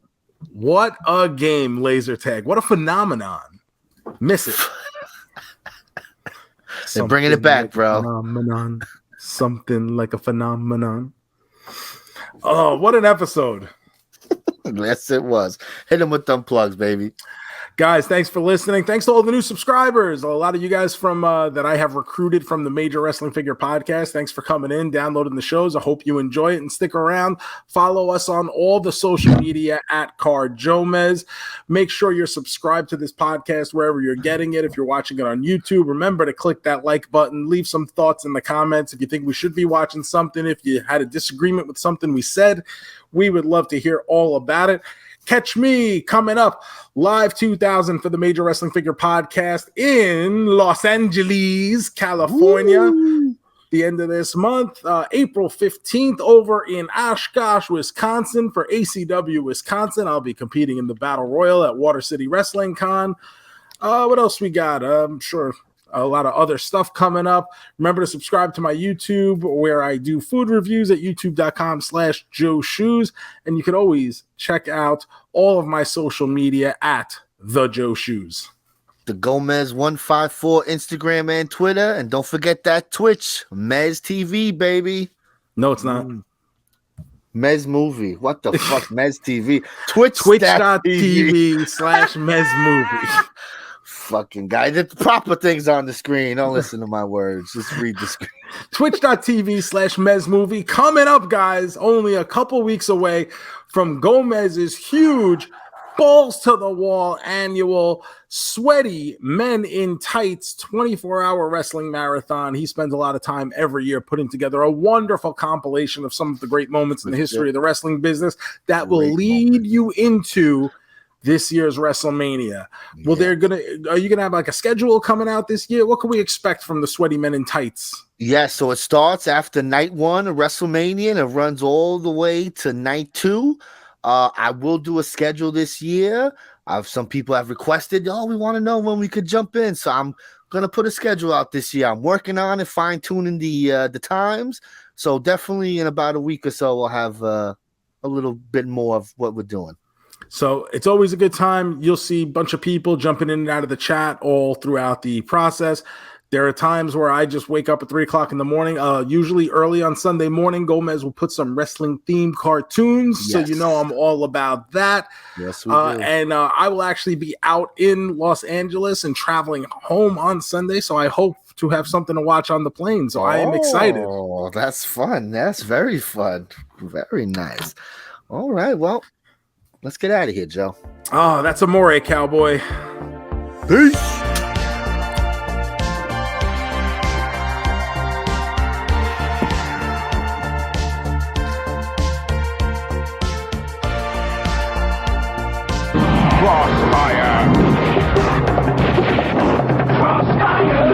What a game, laser tag! What a phenomenon! Miss it. They're bringing it back, like bro. Phenomenon. Something like a phenomenon. Oh, what an episode! Yes, it was. Hit him with them plugs, baby. Guys, thanks for listening. Thanks to all the new subscribers. A lot of you guys from that I have recruited from the Major Wrestling Figure Podcast. Thanks for coming in, downloading the shows. I hope you enjoy it and stick around. Follow us on all the social media at Card JoeMeZ. Make sure you're subscribed to this podcast wherever you're getting it. If you're watching it on YouTube, remember to click that like button. Leave some thoughts in the comments. If you think we should be watching something, if you had a disagreement with something we said, we would love to hear all about it. Catch me coming up live 2000 for the Major Wrestling Figure Podcast in Los Angeles, California. Woo. The end of this month, April 15th, over in Oshkosh, Wisconsin for ACW Wisconsin. I'll be competing in the Battle Royal at Water City Wrestling Con. What else we got? I'm sure a lot of other stuff coming up. Remember to subscribe to my YouTube where I do food reviews at youtube.com/JoeShoes. And you can always check out all of my social media at The Joe Shoes. The JoeMeZ 154 Instagram and Twitter. And don't forget that Twitch, Mez TV, baby. No, it's not. Mez Movie. What the fuck, Mez TV? Twitch.tv/Mez Movie. Fucking guy. The proper things on the screen. Don't listen to my words. Just read the screen. Twitch.tv/Mez Movie. Coming up, guys, only a couple weeks away from JoeMeZ's huge balls to the wall annual Sweaty Men in Tights 24-hour wrestling marathon. He spends a lot of time every year putting together a wonderful compilation of some of the great moments in the history of the wrestling business that will lead you into this year's WrestleMania. Are you gonna have like a schedule coming out this year? What can we expect from the Sweaty Men in Tights? Yeah, so it starts after night 1 of WrestleMania and it runs all the way to night 2. I will do a schedule this year. Some people have requested, we want to know when we could jump in. So I'm gonna put a schedule out this year. I'm working on it, fine-tuning the times. So definitely in about a week or so, we'll have a little bit more of what we're doing. So it's always a good time. You'll see a bunch of people jumping in and out of the chat all throughout the process. There are times where I just wake up at 3 o'clock in the morning. Usually early on Sunday morning, JoeMeZ will put some wrestling-themed cartoons. Yes. So you know I'm all about that. Yes, we do. And I will actually be out in Los Angeles and traveling home on Sunday. So I hope to have something to watch on the plane. So I am excited. Oh, that's fun. That's very fun. Very nice. All right, well, let's get out of here, Joe. Oh, that's Amore, cowboy. Peace. Crossfire! Crossfire!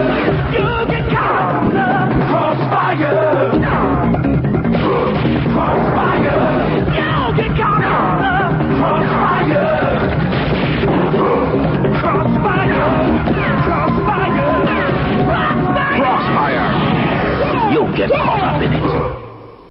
You can count the crossfire!